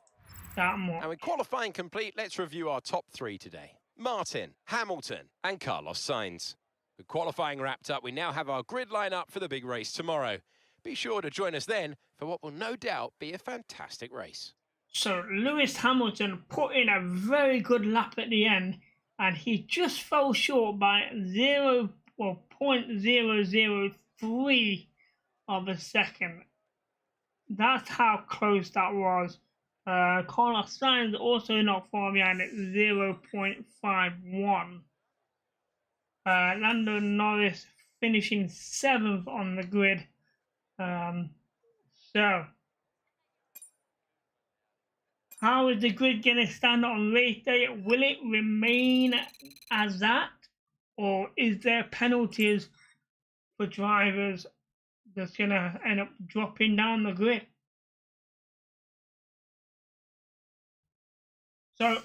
that much. And with qualifying complete, let's review our top 3 today. Martin, Hamilton and Carlos Sainz. With qualifying wrapped up, we now have our grid line up for the big race tomorrow. Be sure to join us then for what will no doubt be a fantastic race. So Lewis Hamilton put in a very good lap at the end, and he just fell short by 0.003 of a second. That's how close that was. Carlos Sainz also not far behind at 0.51. Lando Norris finishing 7th on the grid. So, how is the grid going to stand on race day? Will it remain as that? Or is there penalties for drivers that's going to end up dropping down the grid? So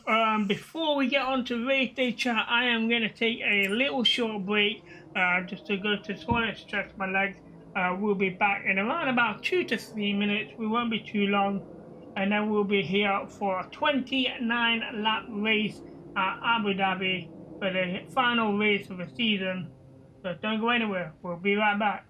before we get on to race day chat, I am going to take a little short break just to go to the toilet, stretch my legs. We'll be back in around about 2 to 3 minutes. We won't be too long. And then we'll be here for a 29 lap race at Abu Dhabi for the final race of the season. So don't go anywhere. We'll be right back.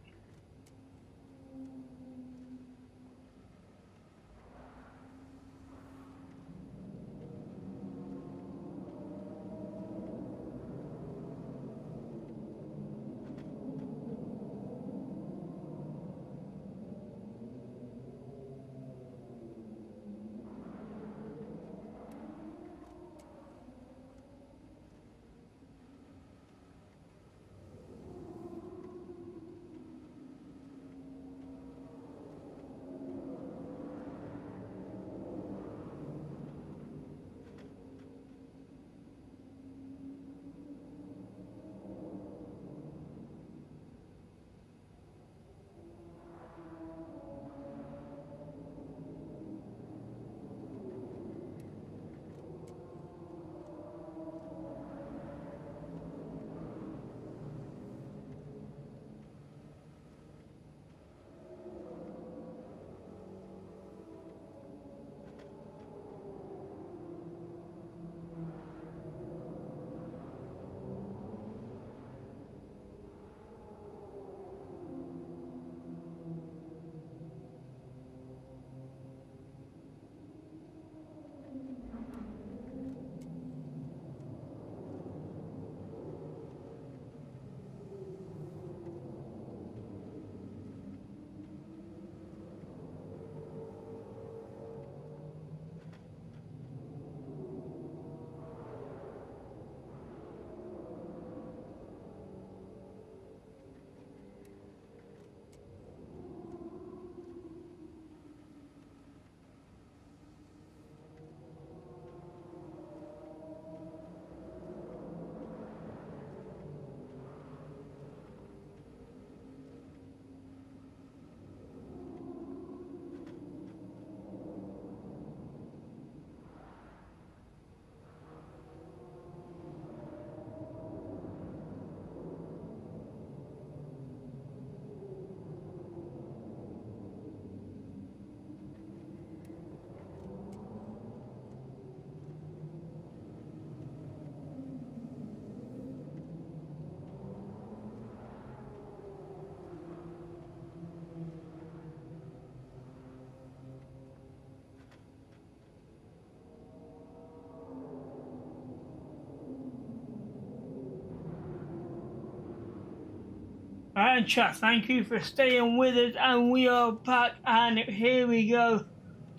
And chat, thank you for staying with us, and we are back, and here we go.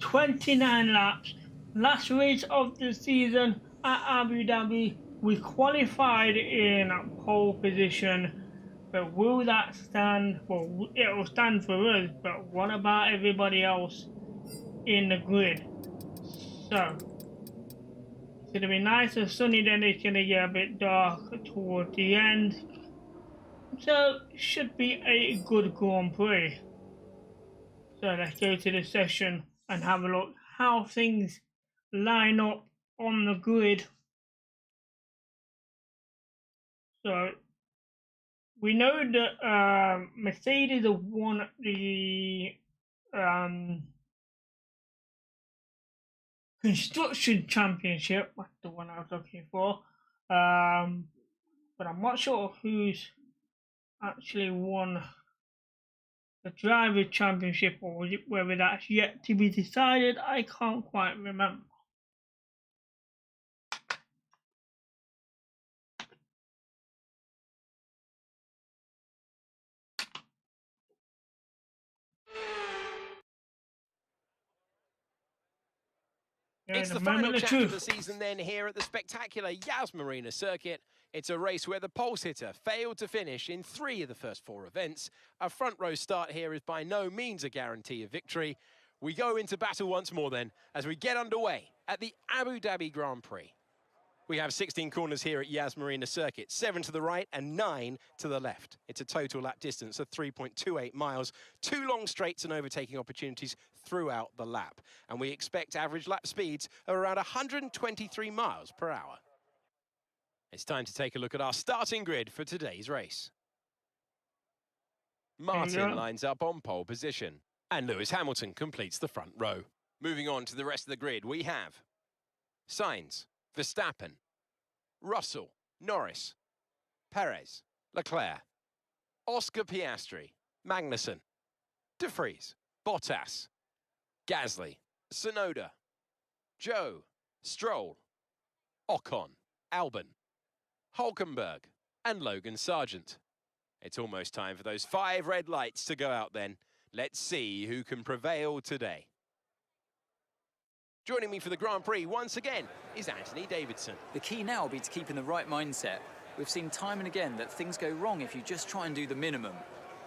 29 laps, last race of the season at Abu Dhabi. We qualified in pole position, but will that stand? Well, it will stand for us, but what about everybody else in the grid? So it's going to be nice and sunny, then it's going to get a bit dark towards the end. So should be a good Grand Prix. So let's go to the session and have a look how things line up on the grid. So we know that Mercedes have won the construction championship. That's the one I was looking for. But I'm not sure who's actually won the driver championship, or whether that's yet to be decided. I can't quite remember. It's the final chapter of the season then here at the spectacular Yas Marina circuit. It's a race where the pole sitter failed to finish in 3 of the first 4 events. A front row start here is by no means a guarantee of victory. We go into battle once more then as we get underway at the Abu Dhabi Grand Prix. We have 16 corners here at Yas Marina circuit, 7 to the right and 9 to the left. It's a total lap distance of 3.28 miles, 2 long straights and overtaking opportunities throughout the lap. And we expect average lap speeds of around 123 miles per hour. It's time to take a look at our starting grid for today's race. Martin lines up on pole position, and Lewis Hamilton completes the front row. Moving on to the rest of the grid, we have Sainz, Verstappen, Russell, Norris, Perez, Leclerc, Oscar Piastri, Magnussen, De Vries, Bottas, Gasly, Tsunoda, Joe, Stroll, Ocon, Albon, Hulkenberg, and Logan Sargent. It's almost time for those 5 red lights to go out then. Let's see who can prevail today. Joining me for the Grand Prix once again is Anthony Davidson. The key now will be to keep in the right mindset. We've seen time and again that things go wrong if you just try and do the minimum.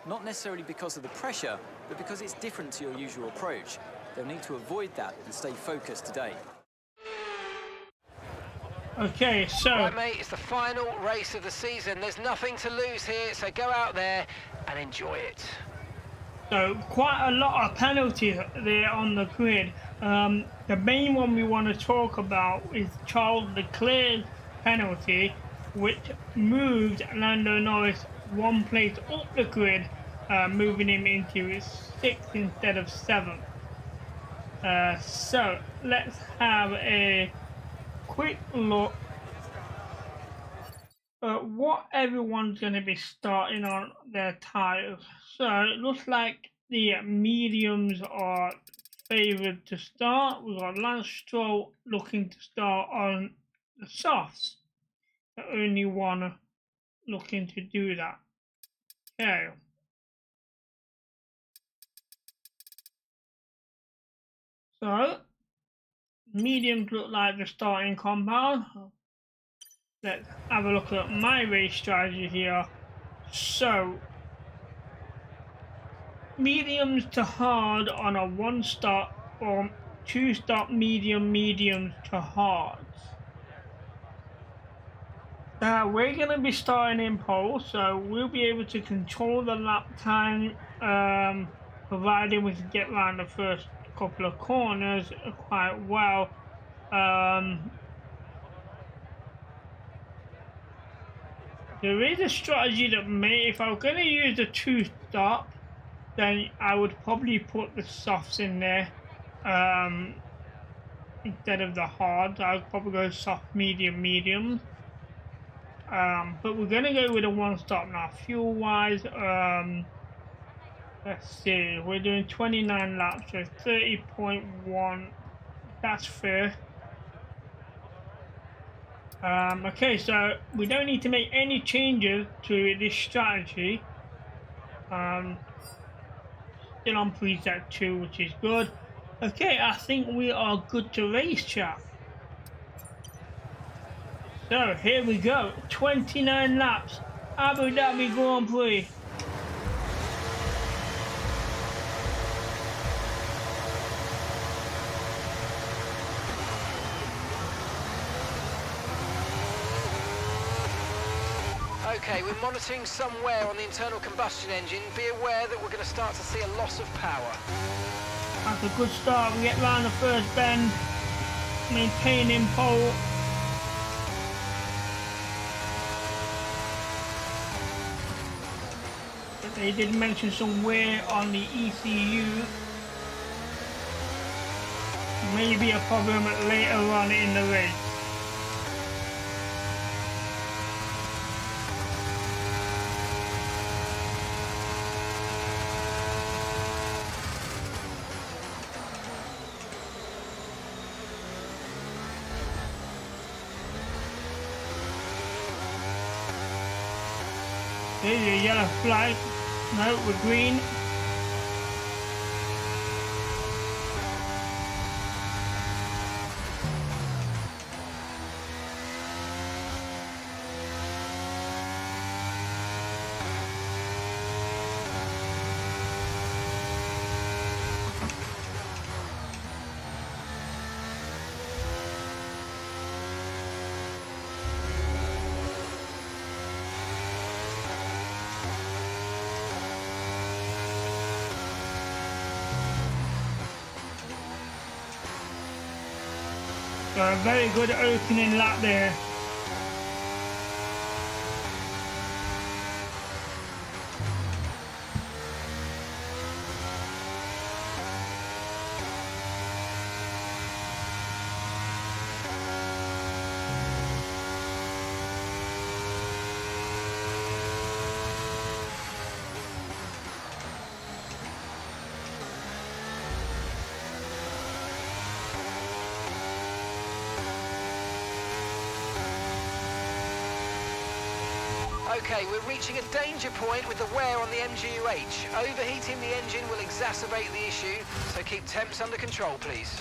Not necessarily because of the pressure, but because it's different to your usual approach. They'll need to avoid that and stay focused today. Okay, so... Right, mate, it's the final race of the season. There's nothing to lose here, so go out there and enjoy it. So, quite a lot of penalties there on the grid. The main one we want to talk about is Charles Leclerc's penalty, which moved Lando Norris 1 place up the grid, moving him into 6th instead of 7th. So, let's have a quick look at what everyone's going to be starting on their tyres. So it looks like the mediums are favoured to start. We've got Lance Stroll looking to start on the softs. The only one looking to do that. Okay. So mediums look like the starting compound. Let's have a look at my race strategy here. So, mediums to hard on a 1-stop or 2-stop mediums to hards. Now we're going to be starting in pole, so we'll be able to control the lap time, providing we can get around the first couple of corners quite well. There is a strategy that may, if I was going to use a 2-stop, then I would probably put the softs in there instead of the hards. I would probably go soft, medium. But we're going to go with a 1-stop now. Fuel wise, let's see, we're doing 29 laps, so 30.1, that's fair. Okay, so we don't need to make any changes to this strategy. Still on preset 2, which is good. Okay, I think we are good to race, chat. So here we go, 29 laps, Abu Dhabi Grand Prix. Okay, we're monitoring some wear on the internal combustion engine. Be aware that we're going to start to see a loss of power. That's a good start. We get round the first bend, maintaining pole. But they did mention some wear on the ECU. Maybe a problem later on in the race. Here's your yellow flag. No, we're green. So a very good opening lap there. Okay, we're reaching a danger point with the wear on the MGU-H. Overheating the engine will exacerbate the issue, so keep temps under control, please.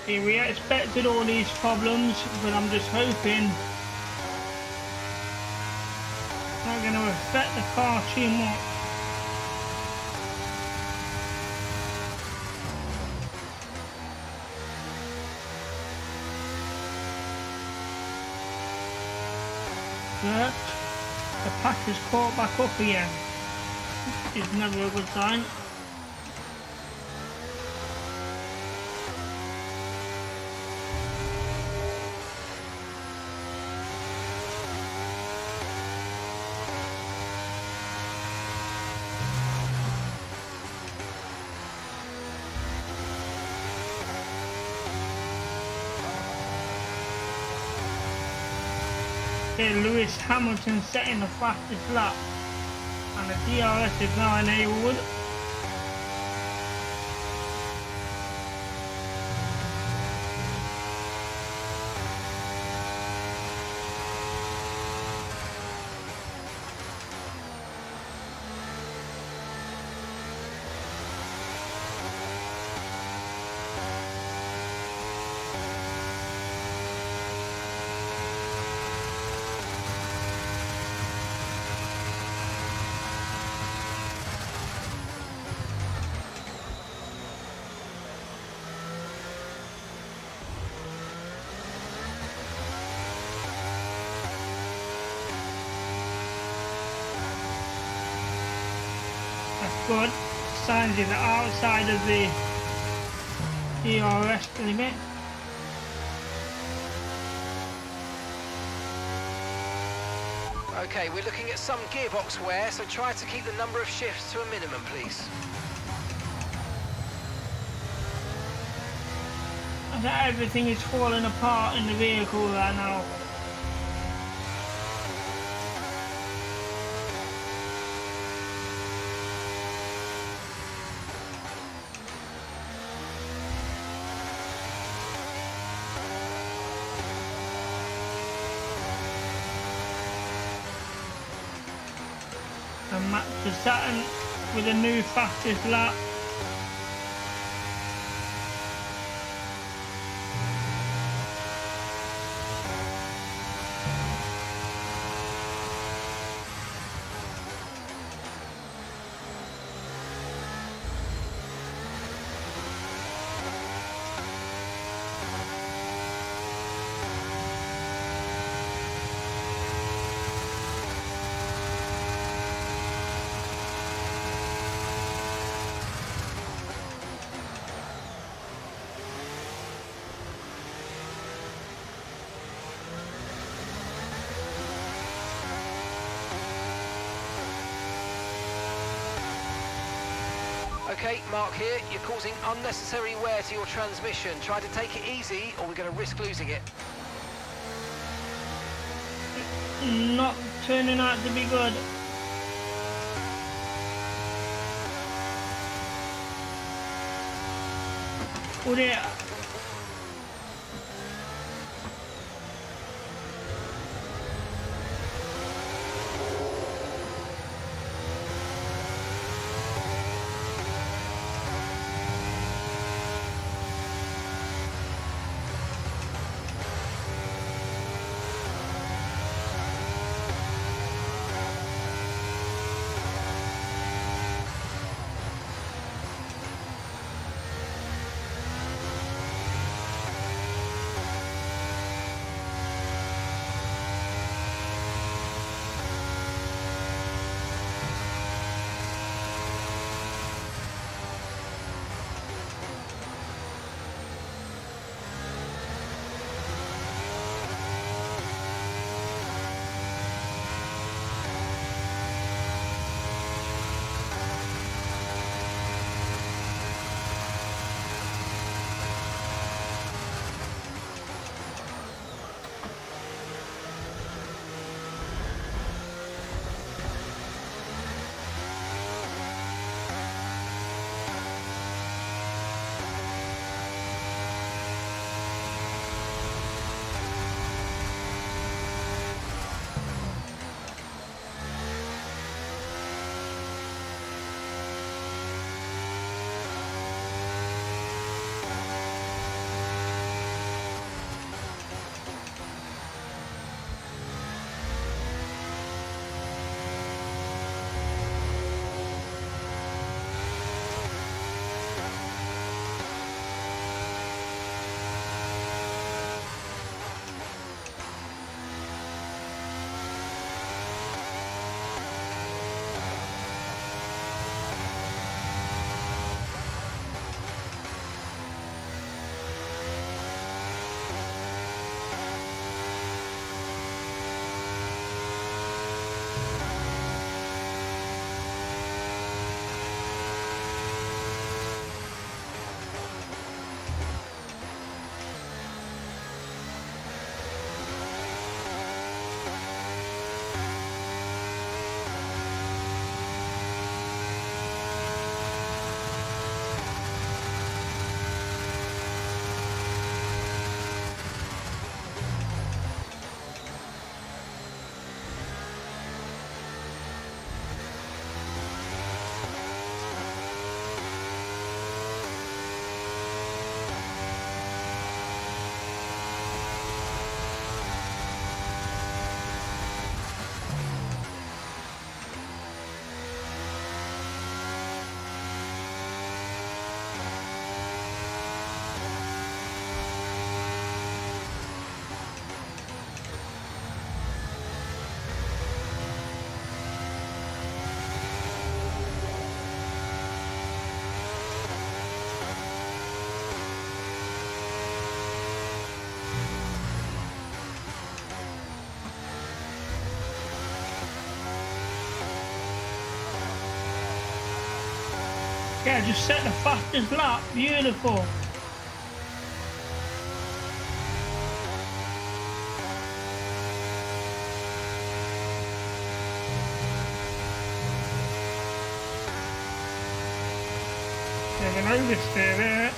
See, we expected all these problems, but I'm just hoping it's not going to affect the car too much. But the pack is caught back up again, which is never a good sign. Okay, Lewis Hamilton setting the fastest lap, and the DRS is now enabled. That's good. Signs is outside of the DRS limit. Okay, we're looking at some gearbox wear, so try to keep the number of shifts to a minimum, please. I think everything is falling apart in the vehicle right now. Max Verstappen with a new fastest lap. Okay, Mark here, you're causing unnecessary wear to your transmission. Try to take it easy or we're going to risk losing it. Not turning out to be good. Oh dear. Yeah, just set the fastest lap. Beautiful. There's an oversteer there.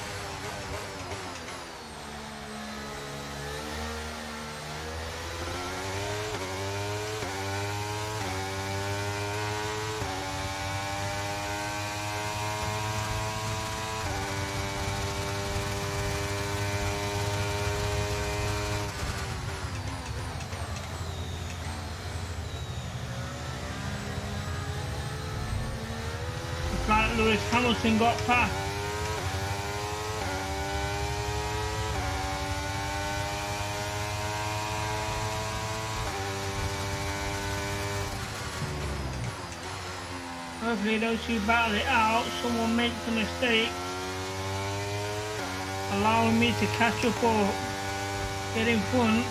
Lewis Hamilton got past. Hopefully those two battle it out. Someone makes a mistake, allowing me to catch up or get in front.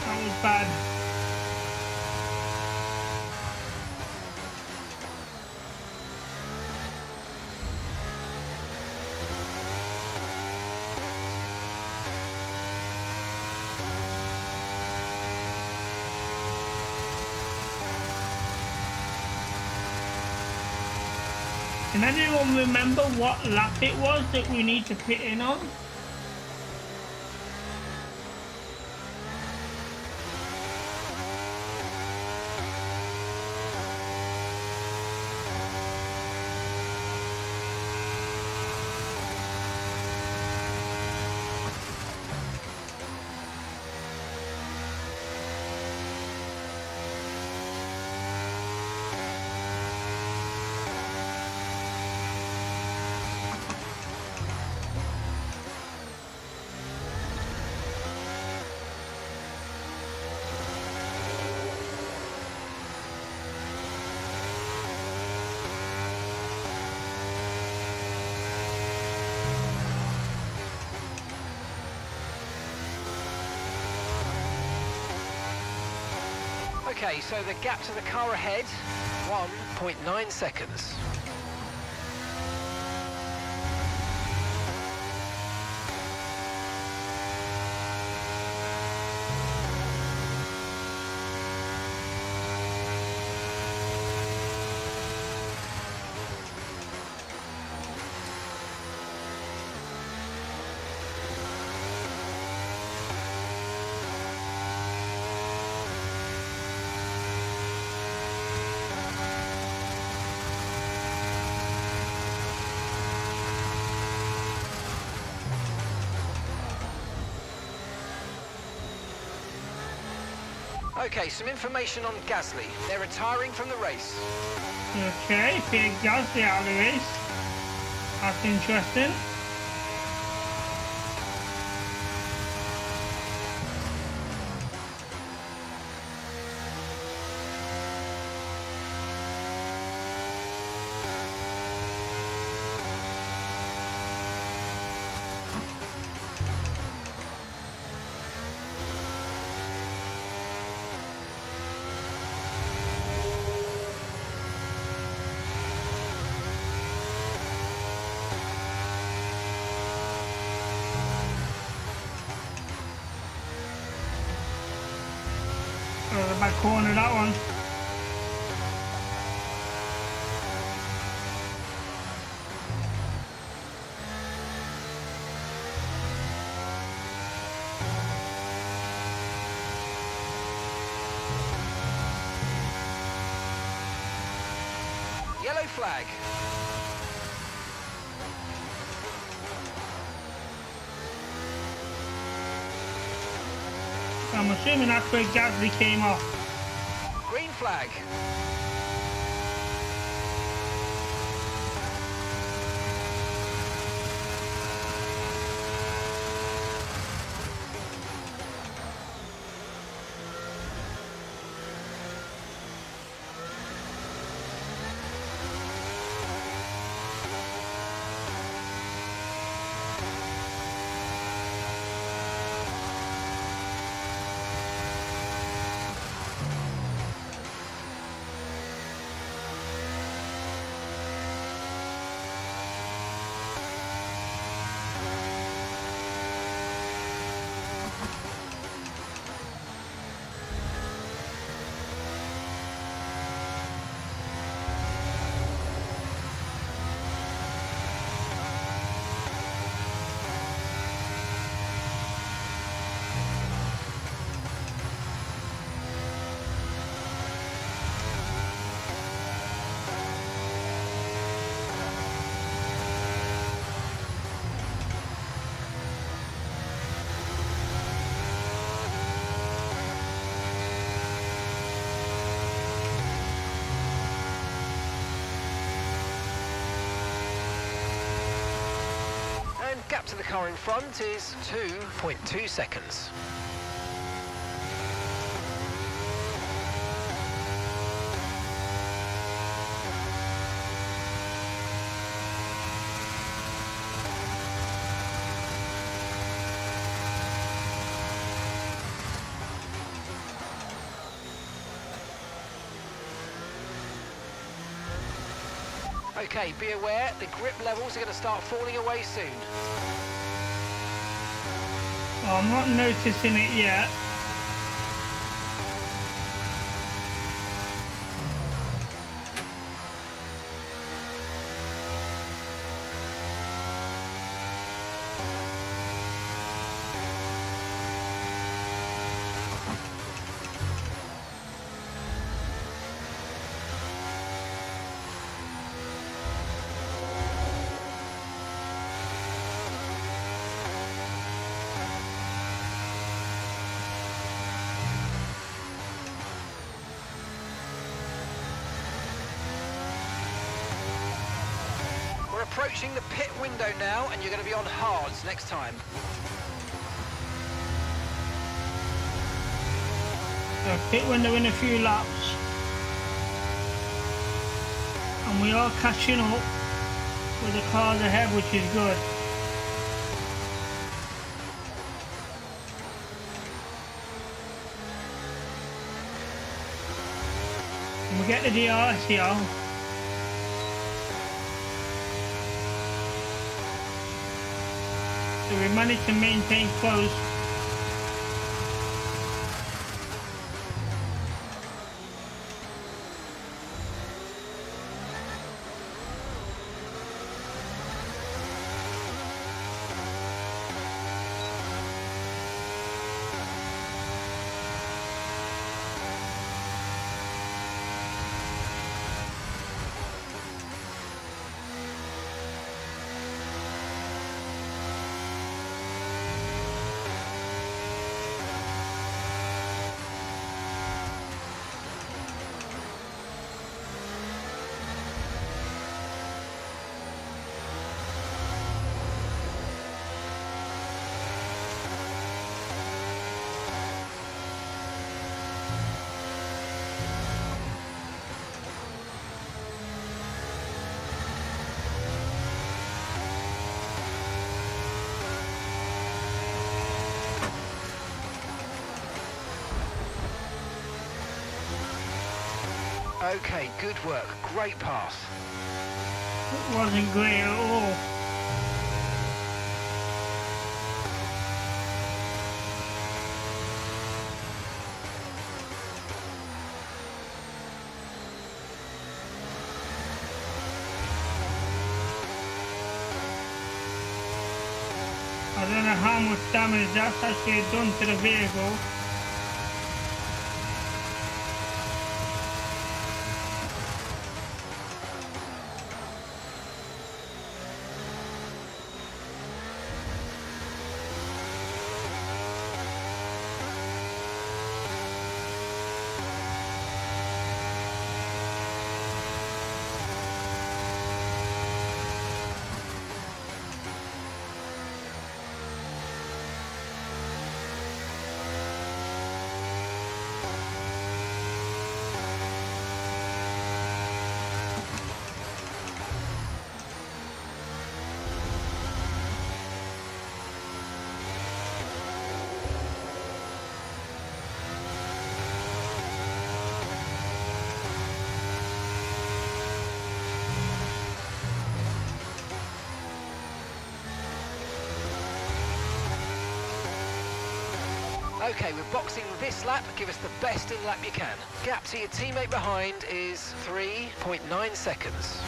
That was bad. Can anyone remember what lap it was that we need to pit in on? Okay, so the gap to the car ahead, 1.9 seconds. Okay, some information on Gasly. They're retiring from the race. Okay, Pierre Gasly out of the race. That's interesting. The back corner, that one. Yellow flag. I'm assuming that's where Gasly came off. Green flag. Gap to the car in front is 2.2 seconds. Okay, be aware, the grip levels are going to start falling away soon. Well, I'm not noticing it yet. Approaching the pit window now, and you're going to be on hards next time. So pit window in a few laps, and we are catching up with the cars ahead, which is good. And we get the DRS here. So we managed to maintain close. Okay, good work. Great pass. It wasn't great at all. I don't know how much damage that's actually done to the vehicle. Okay, we're boxing this lap. Give us the best in lap you can. Gap to your teammate behind is 3.9 seconds.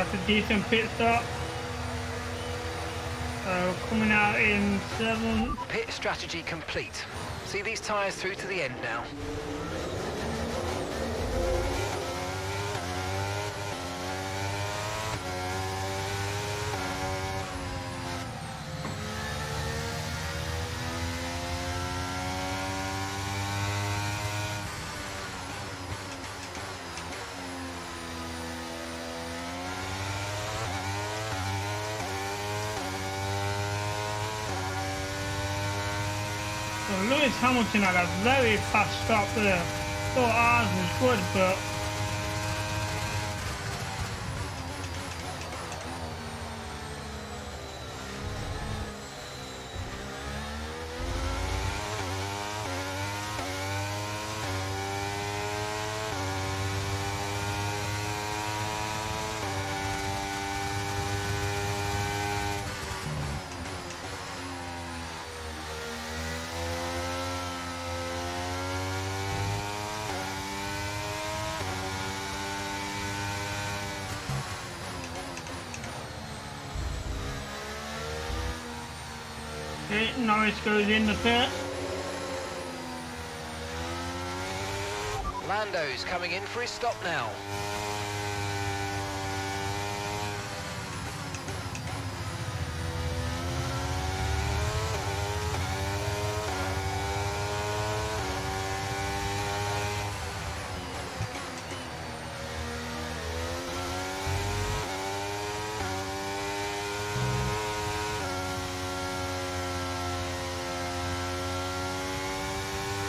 That's a decent pit stop. Coming out in 7th. Pit strategy complete. See these tyres through to the end now. So Lewis Hamilton had a very fast stop there. Thought ours was good, but okay, Norris goes in the pit. Lando's coming in for his stop now.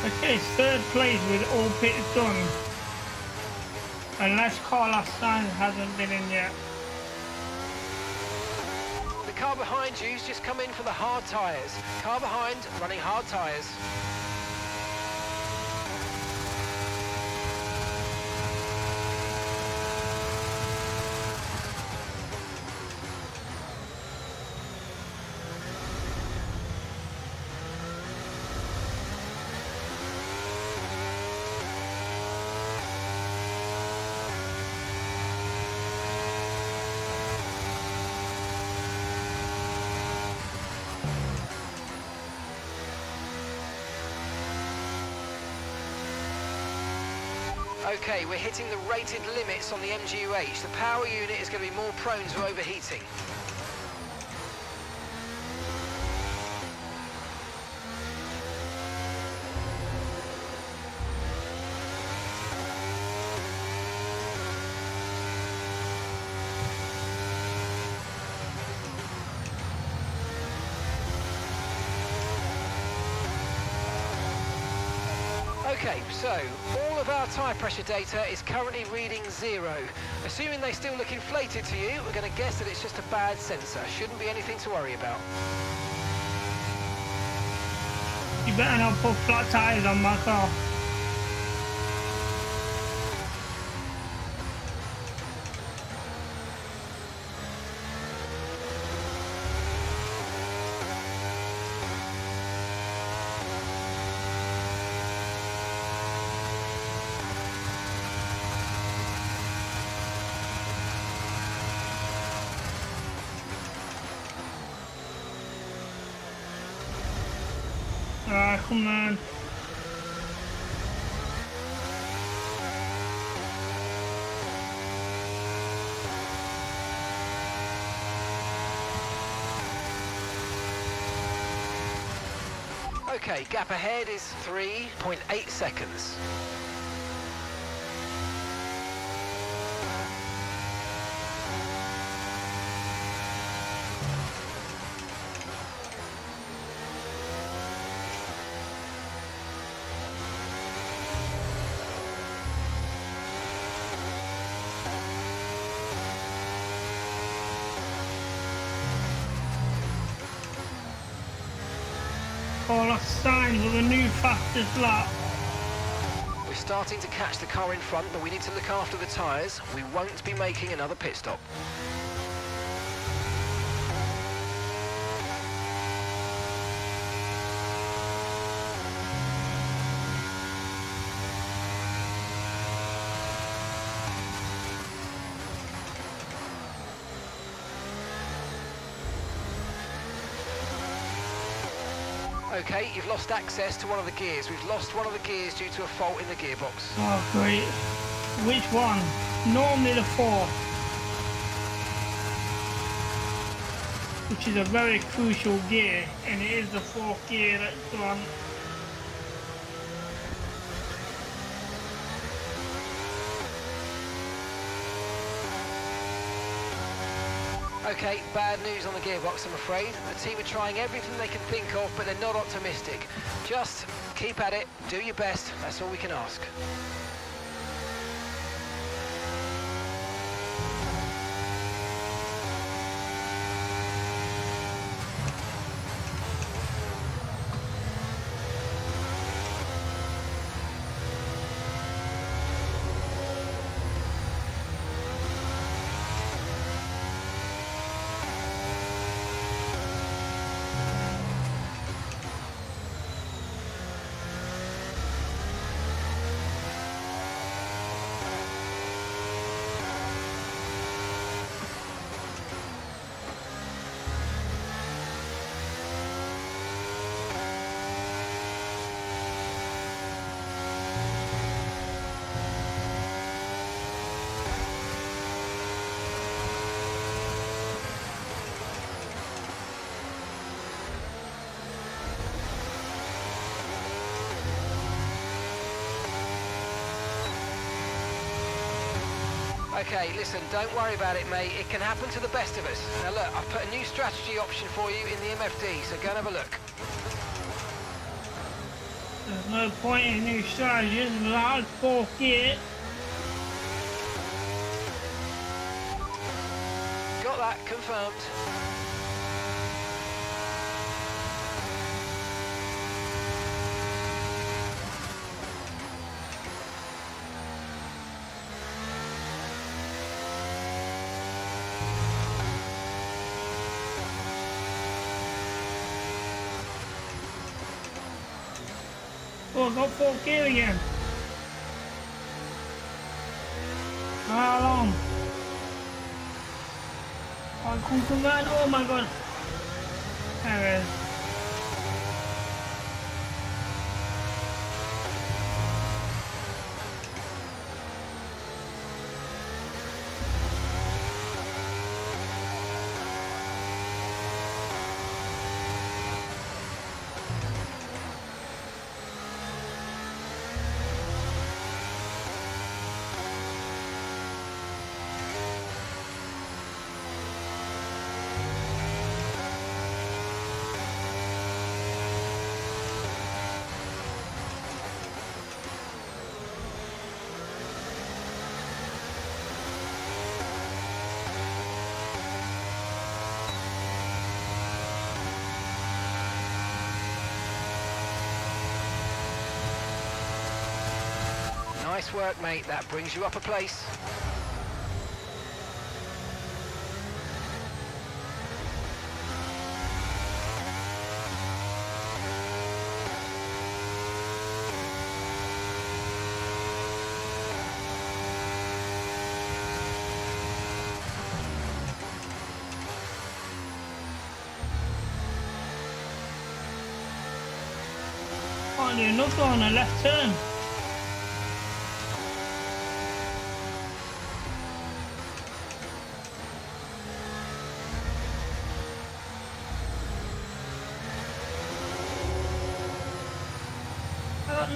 Okay, 3rd place with all pits done. Unless Carlos Sainz hasn't been in yet. The car behind you's just come in for the hard tyres. Car behind, running hard tyres. Okay, we're hitting the rated limits on the MGUH. The power unit is going to be more prone to overheating. Okay, so all of our tyre pressure data is currently reading 0. Assuming they still look inflated to you, we're going to guess that it's just a bad sensor. Shouldn't be anything to worry about. You better not put flat tyres on my car. Come on. Okay, gap ahead is 3.8 seconds. Carlos Sainz with a new fastest lap. We're starting to catch the car in front, but we need to look after the tyres. We won't be making another pit stop. Okay, you've lost access to one of the gears. We've lost one of the gears due to a fault in the gearbox. Oh, great. Which one? Normally the fourth. Which is a very crucial gear, and it is the fourth gear that's gone. Okay, bad news on the gearbox, I'm afraid. The team are trying everything they can think of, but they're not optimistic. Just keep at it, do your best, that's all we can ask. Okay, listen, don't worry about it, mate. It can happen to the best of us. Now look, I've put a new strategy option for you in the MFD, so go and have a look. There's no point in new strategies without fourth gear. Got that, confirmed. Oh, I got fourth gear again. How long? I can't convert. Oh my god. There it is. Nice work, mate. That brings you up a place. Can't do nothing on a left turn.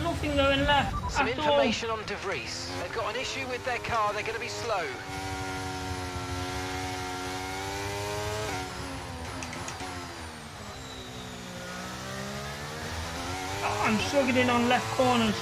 Nothing going left. Some information on De Vries. They've got an issue with their car, they're going to be slow. I'm struggling on left corners.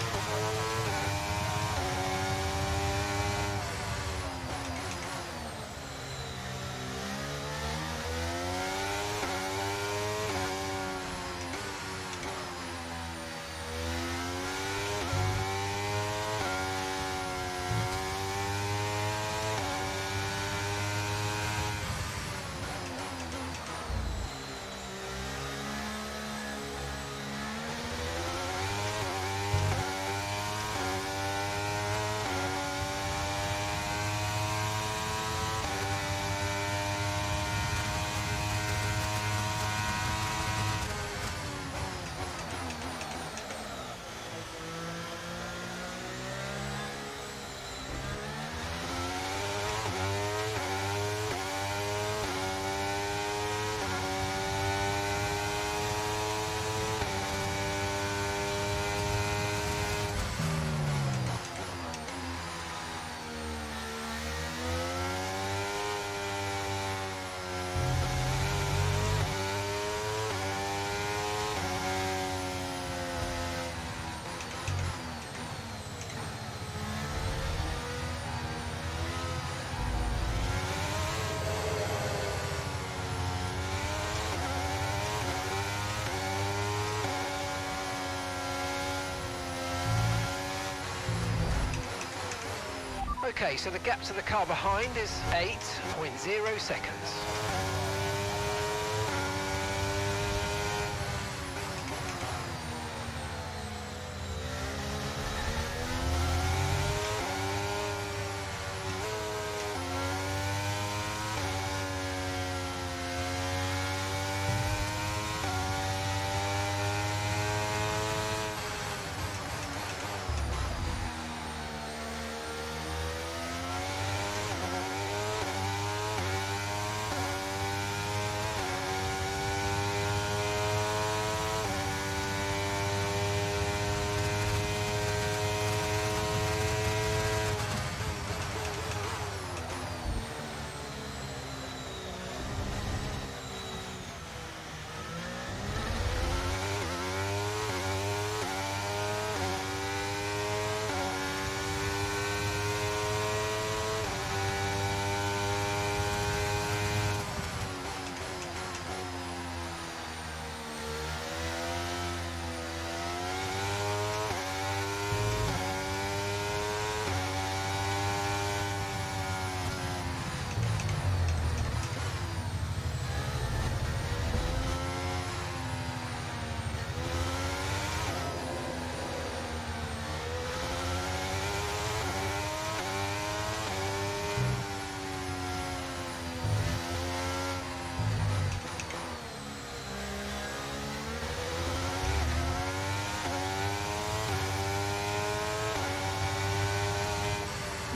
Okay, so the gap to the car behind is 8.0 seconds.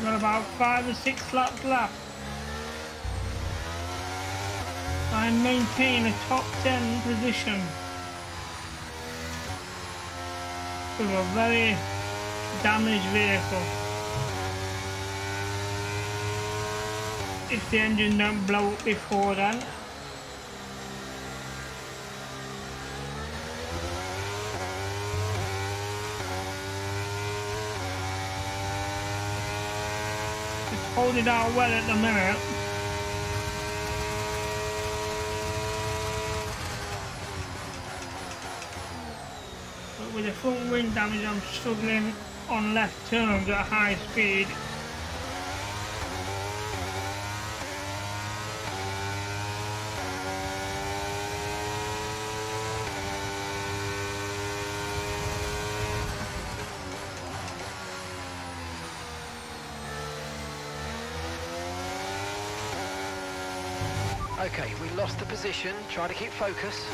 Got about 5 or 6 laps left. I maintain a top 10 position with a very damaged vehicle. If the engine don't blow up before then. Holding out well at the minute. But with the front wing damage, I'm struggling on left turns at high speed. Okay, we lost the position. Try to keep focus.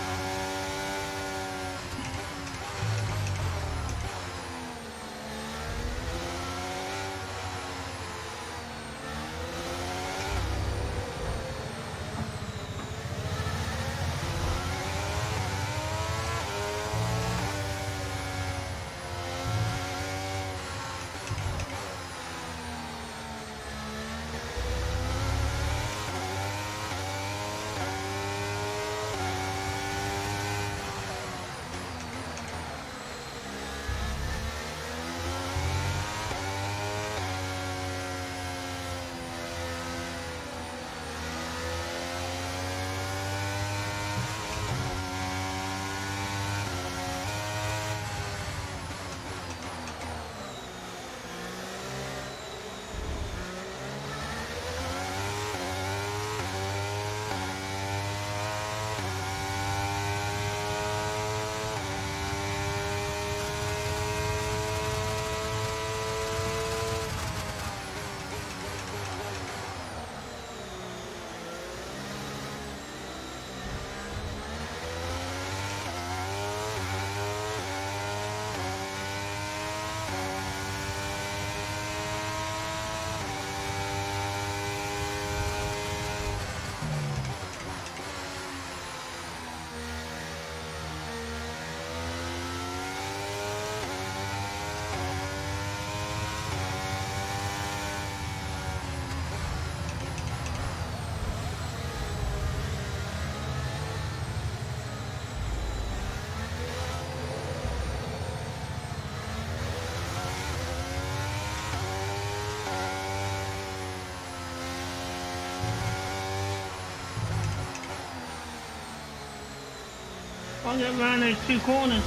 I'll get around those 2 corners.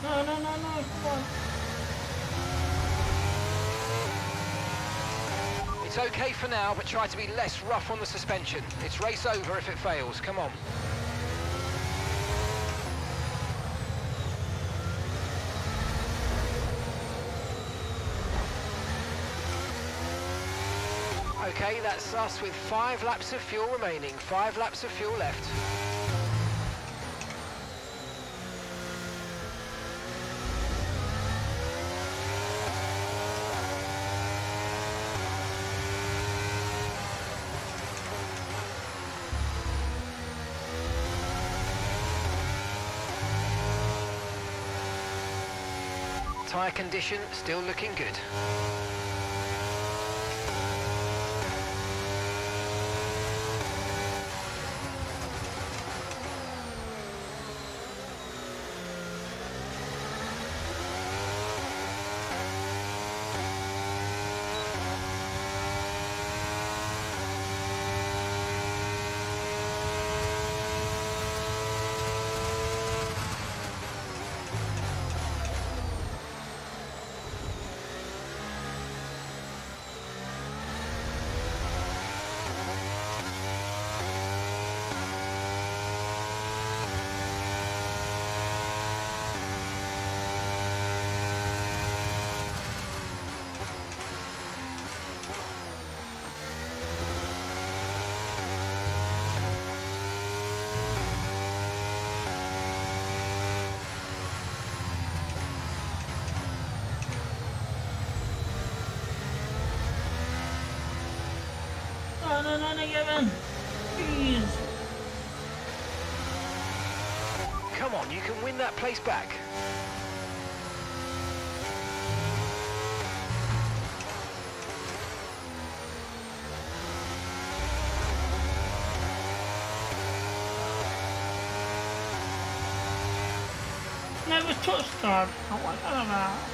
No, no, no, no, come on. It's okay for now, but try to be less rough on the suspension. It's race over if it fails. Come on. Okay, that's us with 5 laps of fuel remaining. 5 laps of fuel left. Tyre condition still looking good. No, no, no, no, Kevin. Please. Come on, you can win that place back. Never touched that. I want that.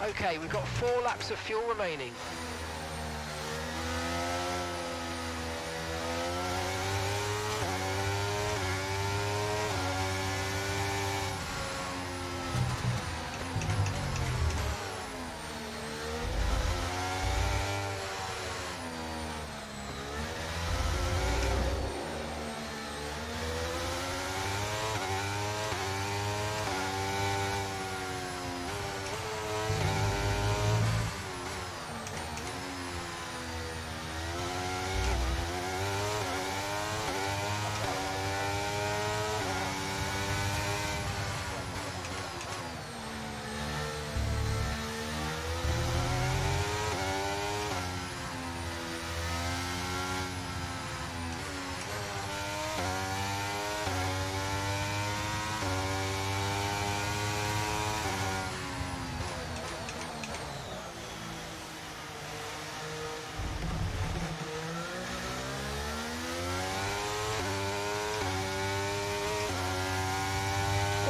Okay, we've got 4 laps of fuel remaining.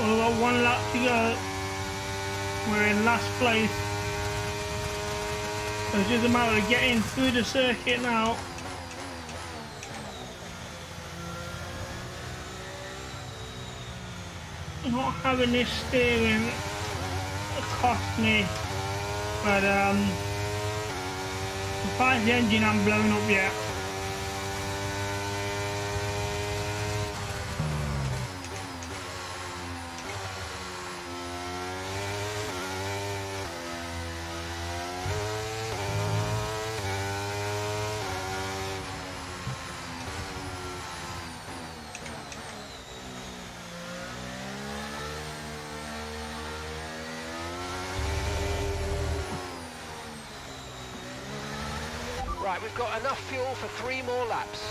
We've got 1 lap to go. We're in last place. So it's just a matter of getting through the circuit now. Not having this steering cost me, but besides the engine I'm blown up yet. Right, we've got enough fuel for 3 more laps.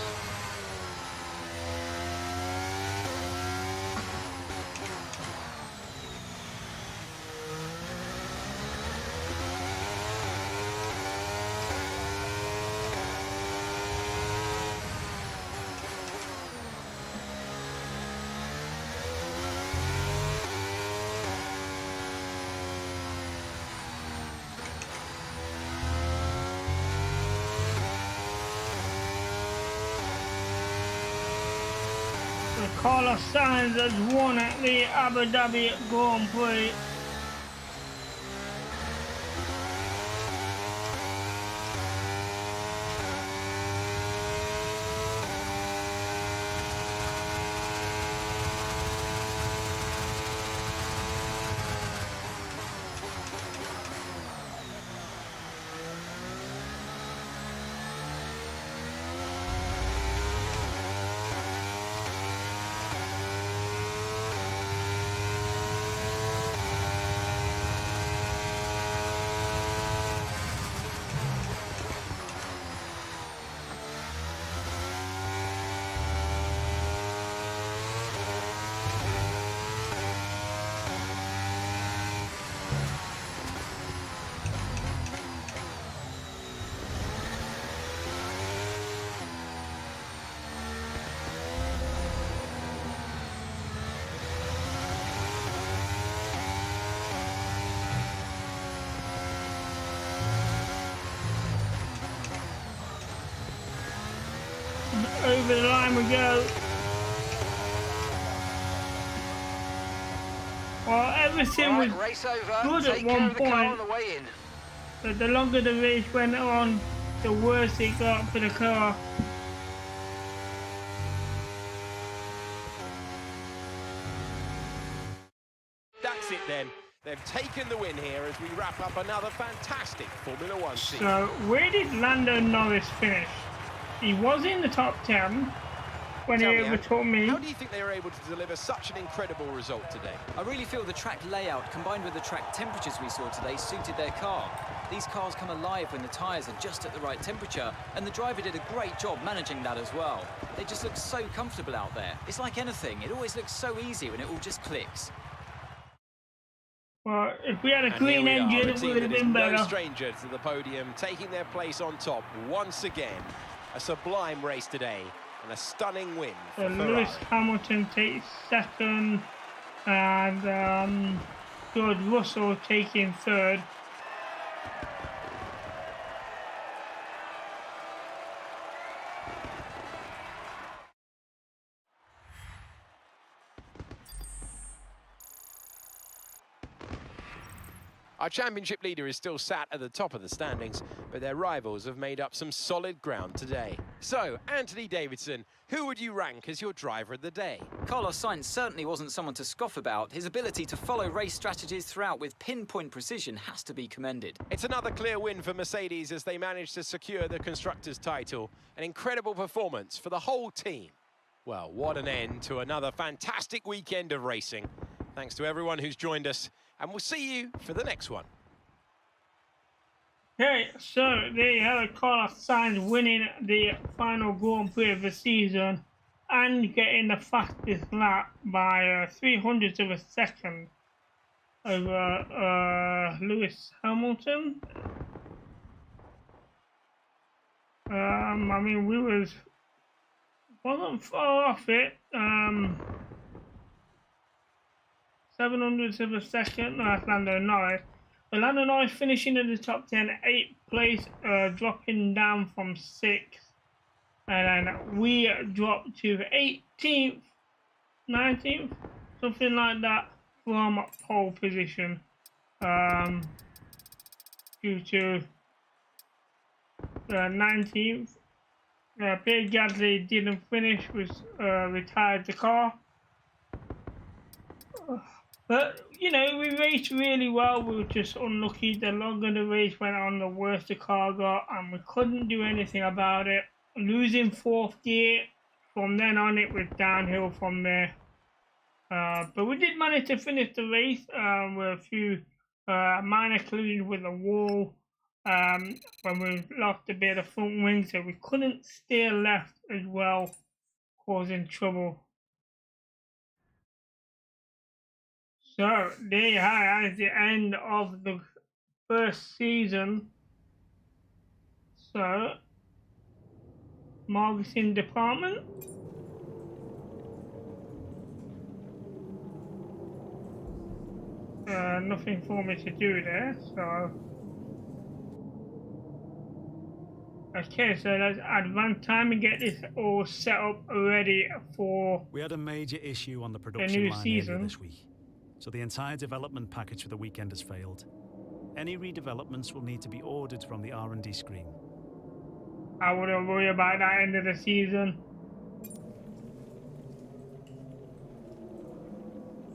Collison has won at the Abu Dhabi Grand Prix. Over the line we go. Well, everything was race over. good at Take care one of the car on point, the way in. but the longer the race went on, the worse it got for the car. That's it then. They've taken the win here as we wrap up another fantastic Formula One season. So, where did Lando Norris finish? He was in the top 10 when he overtook me. How do you think they were able to deliver such an incredible result today? I really feel the track layout combined with the track temperatures we saw today suited their car. These cars come alive when the tyres are just at the right temperature, and the driver did a great job managing that as well. They just look so comfortable out there. It's like anything, it always looks so easy when it all just clicks. Well, if we had a clean engine, it would have been better. No stranger to the podium, taking their place on top once again. A sublime race today and a stunning win for Ferrari. Lewis Hamilton takes second, and George Russell taking third. Our championship leader is still sat at the top of the standings, but their rivals have made up some solid ground today. So, Anthony Davidson, who would you rank as your driver of the day? Carlos Sainz certainly wasn't someone to scoff about. His ability to follow race strategies throughout with pinpoint precision has to be commended. It's another clear win for Mercedes as they managed to secure the Constructors' title. An incredible performance for the whole team. Well, what an end to another fantastic weekend of racing. Thanks to everyone who's joined us, and we'll see you for the next one. Okay, so there you have it, Carlos Sainz winning the final Grand Prix of the season and getting the fastest lap by 300ths of a second over Lewis Hamilton. I mean, wasn't far off it. 700ths of a second. No, that's Lando Norris. But Lando Norris finishing in the top 10, 8th place, dropping down from 6th. And then we dropped to 18th, 19th, something like that, from pole position. Due to 19th. Pierre Gasly didn't finish, retired the car. But, you know, we raced really well. We were just unlucky. The longer the race went on, the worse the car got, and we couldn't do anything about it. Losing 4th gear, from then on it was downhill from there. But we did manage to finish the race with a few minor collisions with the wall. when we lost a bit of front wing, so we couldn't steer left as well, causing trouble. So there you have it, the end of the first season. So marketing department. Nothing for me to do there, so okay, so let's advance time and get this all set up ready for We had a major issue on the the production new line season. earlier this week, so the entire development package for the weekend has failed. Any redevelopments will need to be ordered from the R&D screen. I wouldn't worry about that end of the season.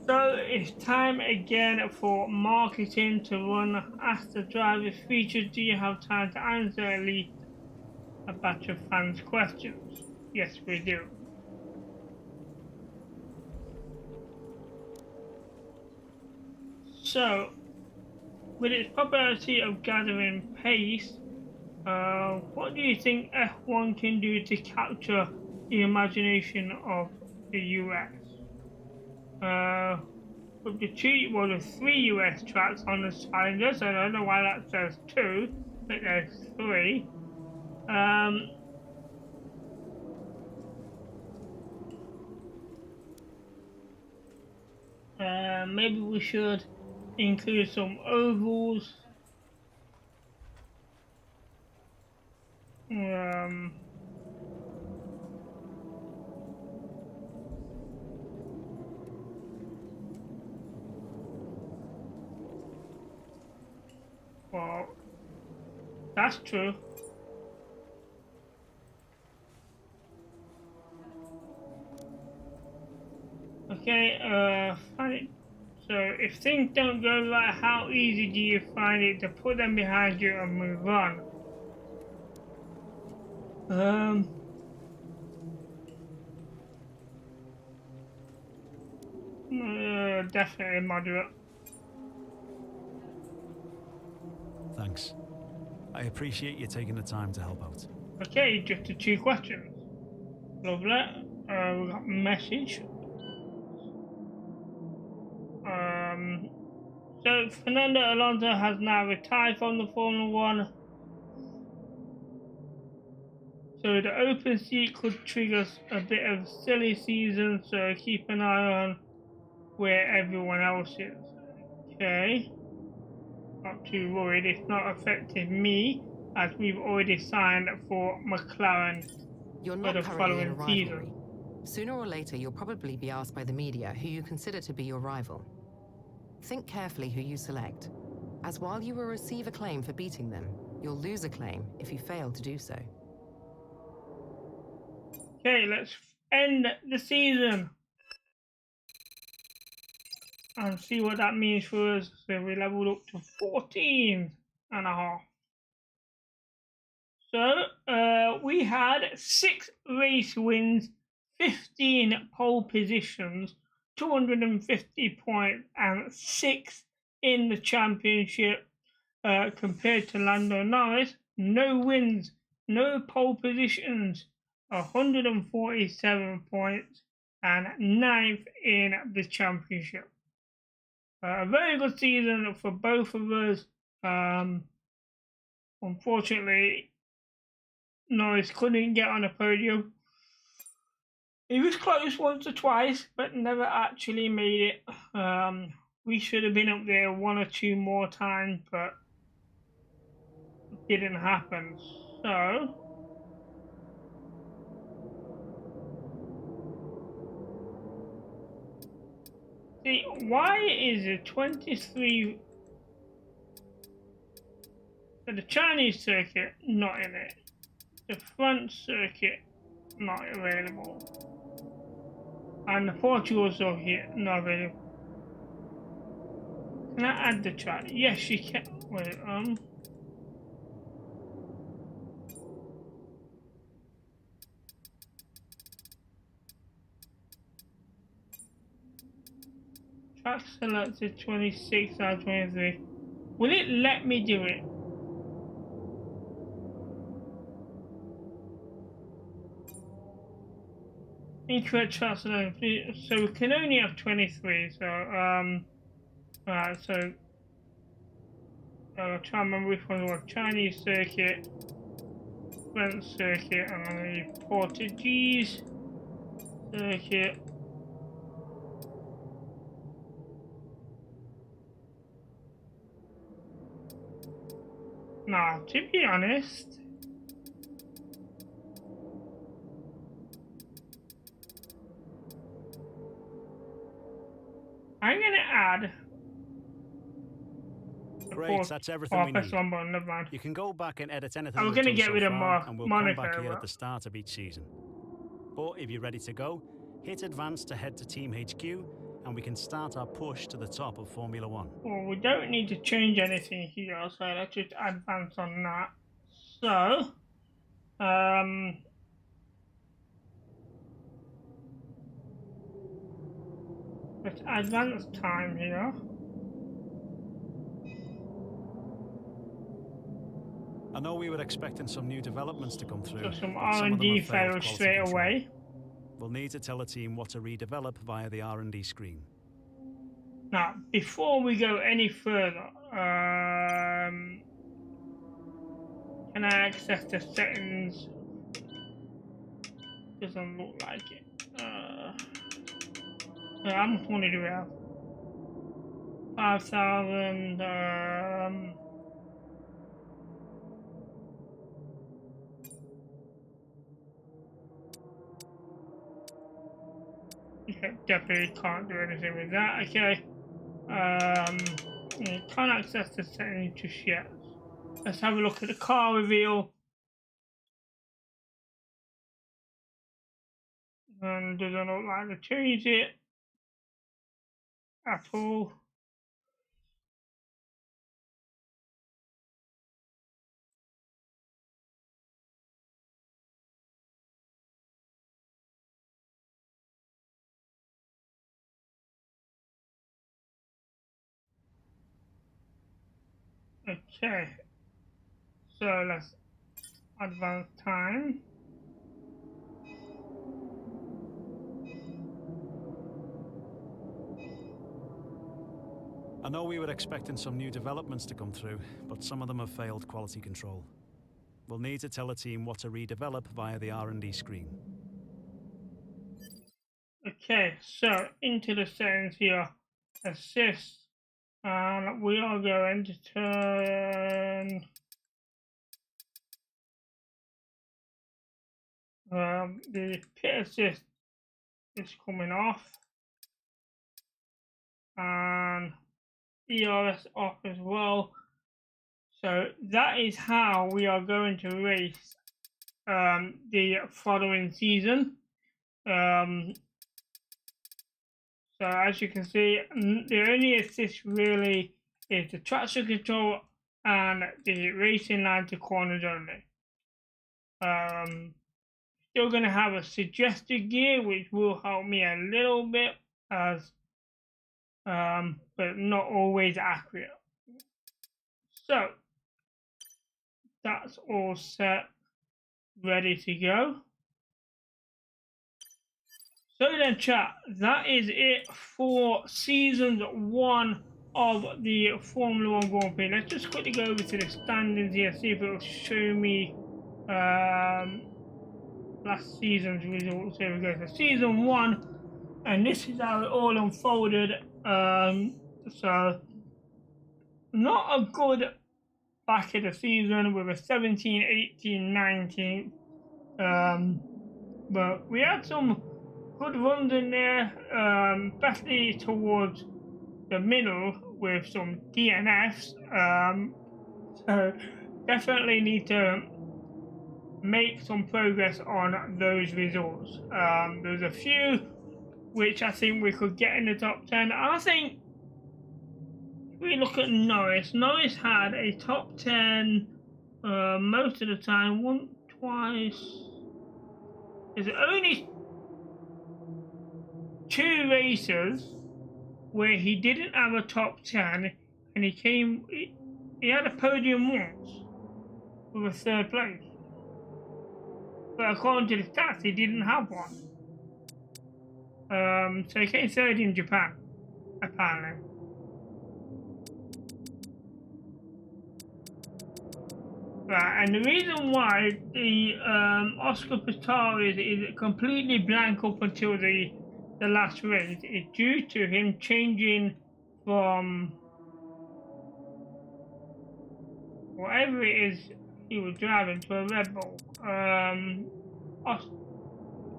So it's time again for marketing to run. Ask the drivers features. Do you have time to answer at least a batch of fans' questions? Yes, we do. So, with its popularity of gathering pace, what do you think F1 can do to capture the imagination of the US? With the the 3 US tracks on the Challenger, so I don't know why that says 2, but there's 3. Maybe we should include some ovals. Well, that's true. Okay, find it. So if things don't go right, how easy do you find it to put them behind you and move on? Definitely moderate. Thanks. I appreciate you taking the time to help out. Okay, just the 2 questions. Lovely. We got a message. So Fernando Alonso has now retired from the Formula 1. So the open seat could trigger a bit of silly season, so keep an eye on where everyone else is. Okay. Not too worried, it's not affecting me, as we've already signed for McLaren You're for not the currently in a following rivalry. season. Sooner or later, you'll probably be asked by the media who you consider to be your rival. Think carefully who you select, as while you will receive a claim for beating them, you'll lose a claim if you fail to do so. Okay, let's end the season and see what that means for us. So we leveled up to 14.5. So we had 6 race wins, 15 pole positions, 250 points, and 6 in the championship. Compared to Lando Norris, no wins, no pole positions, 147 points, and 9th in the championship. A very good season for both of us. Unfortunately, Norris couldn't get on a podium. He was close once or twice, but never actually made it. We should have been up there 1 or 2 more times, but it didn't happen. So see, why is it 23? So the Chinese circuit not in it. The front circuit not available. And the Portugal circuit not available. Can I add the track? Yes, you can. Wait, track selected 26 out of 23. Will it let me do it? Incorrect track selection. So we can only have 23. So alright. So I'll try and remember which one was Chinese circuit, French circuit, and the Portuguese circuit. Now, to be honest, I'm gonna add. Great, that's everything we need. Never mind. You can go back and edit anything I'm we've gonna done get so rid of far, and we'll come back here Monaco. at the start of each season. But if you're ready to go, hit advance to head to Team HQ, and we can start our push to the top of Formula 1. Well, we don't need to change anything here, so let's just advance on that. So, let's advance time here. I know we were expecting some new developments to come through. So some but some of them R&D have failed failed quality straight control. away. We'll need to tell the team what to redevelop via the R&D screen. Now, before we go any further, can I access the settings? Doesn't look like it. How much money do we have? 5,000. Okay, definitely can't do anything with that. Okay. Can't access the settings just yet. Let's have a look at the car reveal. And doesn't look like they changed it at all. Okay, so let's advance time. I know we were expecting some new developments to come through, but some of them have failed quality control. We'll need to tell the team what to redevelop via the R&D screen. Okay, so into the settings here, assist, and we are going to turn the pit assist is coming off, and ERS off as well. So that is how we are going to race the following season. So as you can see, the only assist really is the traction control and the racing line to corners only. Still going to have a suggested gear, which will help me a little bit, as but not always accurate. So that's all set, ready to go. So then chat, that is it for season 1 of the Formula 1 Grand Prix. Let's just quickly go over to the standings here, see if it will show me last season's results. Here we go, so season 1, and this is how it all unfolded. So not a good back of the season with a 17, 18, 19. But we had some good runs in there, especially towards the middle with some DNFs. So definitely need to make some progress on those results. There's a few which I think we could get in the top 10. I think if we look at Norris had a top 10 most of the time, once, twice. There's only 2 races where he didn't have a top 10 and he had a podium once with a 3rd place. But according to the stats, he didn't have one. So he came third in Japan, apparently. Right, and the reason why the Oscar Pistorius is completely blank up until the last race is due to him changing from whatever it is he was driving to a Red Bull.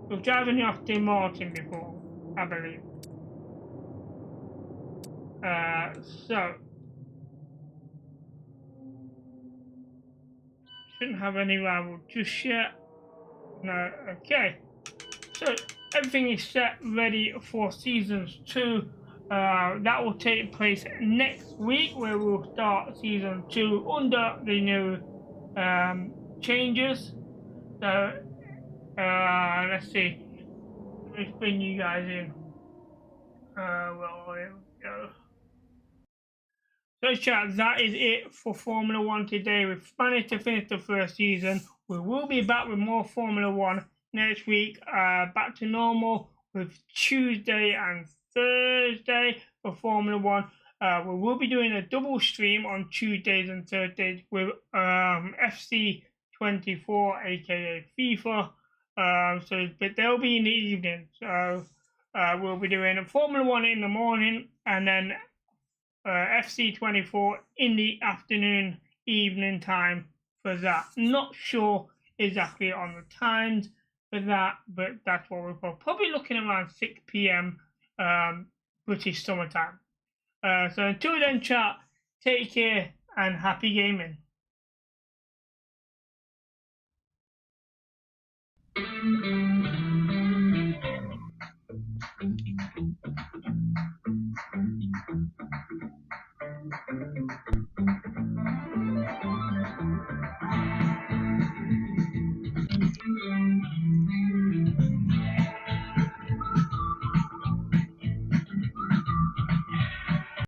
He was driving the Aston Martin before, I believe. So shouldn't have any rival just yet. No, okay. So everything is set ready for seasons 2. That will take place next week, where we'll start season 2 under the new changes. So let's see. Let's bring you guys in. Well, here we go. So chat, that is it for Formula 1 today. We've managed to finish the first season. We will be back with more Formula 1 next week. Back to normal with Tuesday and Thursday for Formula 1. We will be doing a double stream on Tuesdays and Thursdays with FC24, aka FIFA. But they'll be in the evening. So we'll be doing a Formula 1 in the morning, and then FC24 in the afternoon, evening time for that. Not sure exactly on the times for that, but that's what we're probably looking around 6 p.m. British summertime. So until then, chat, take care and happy gaming.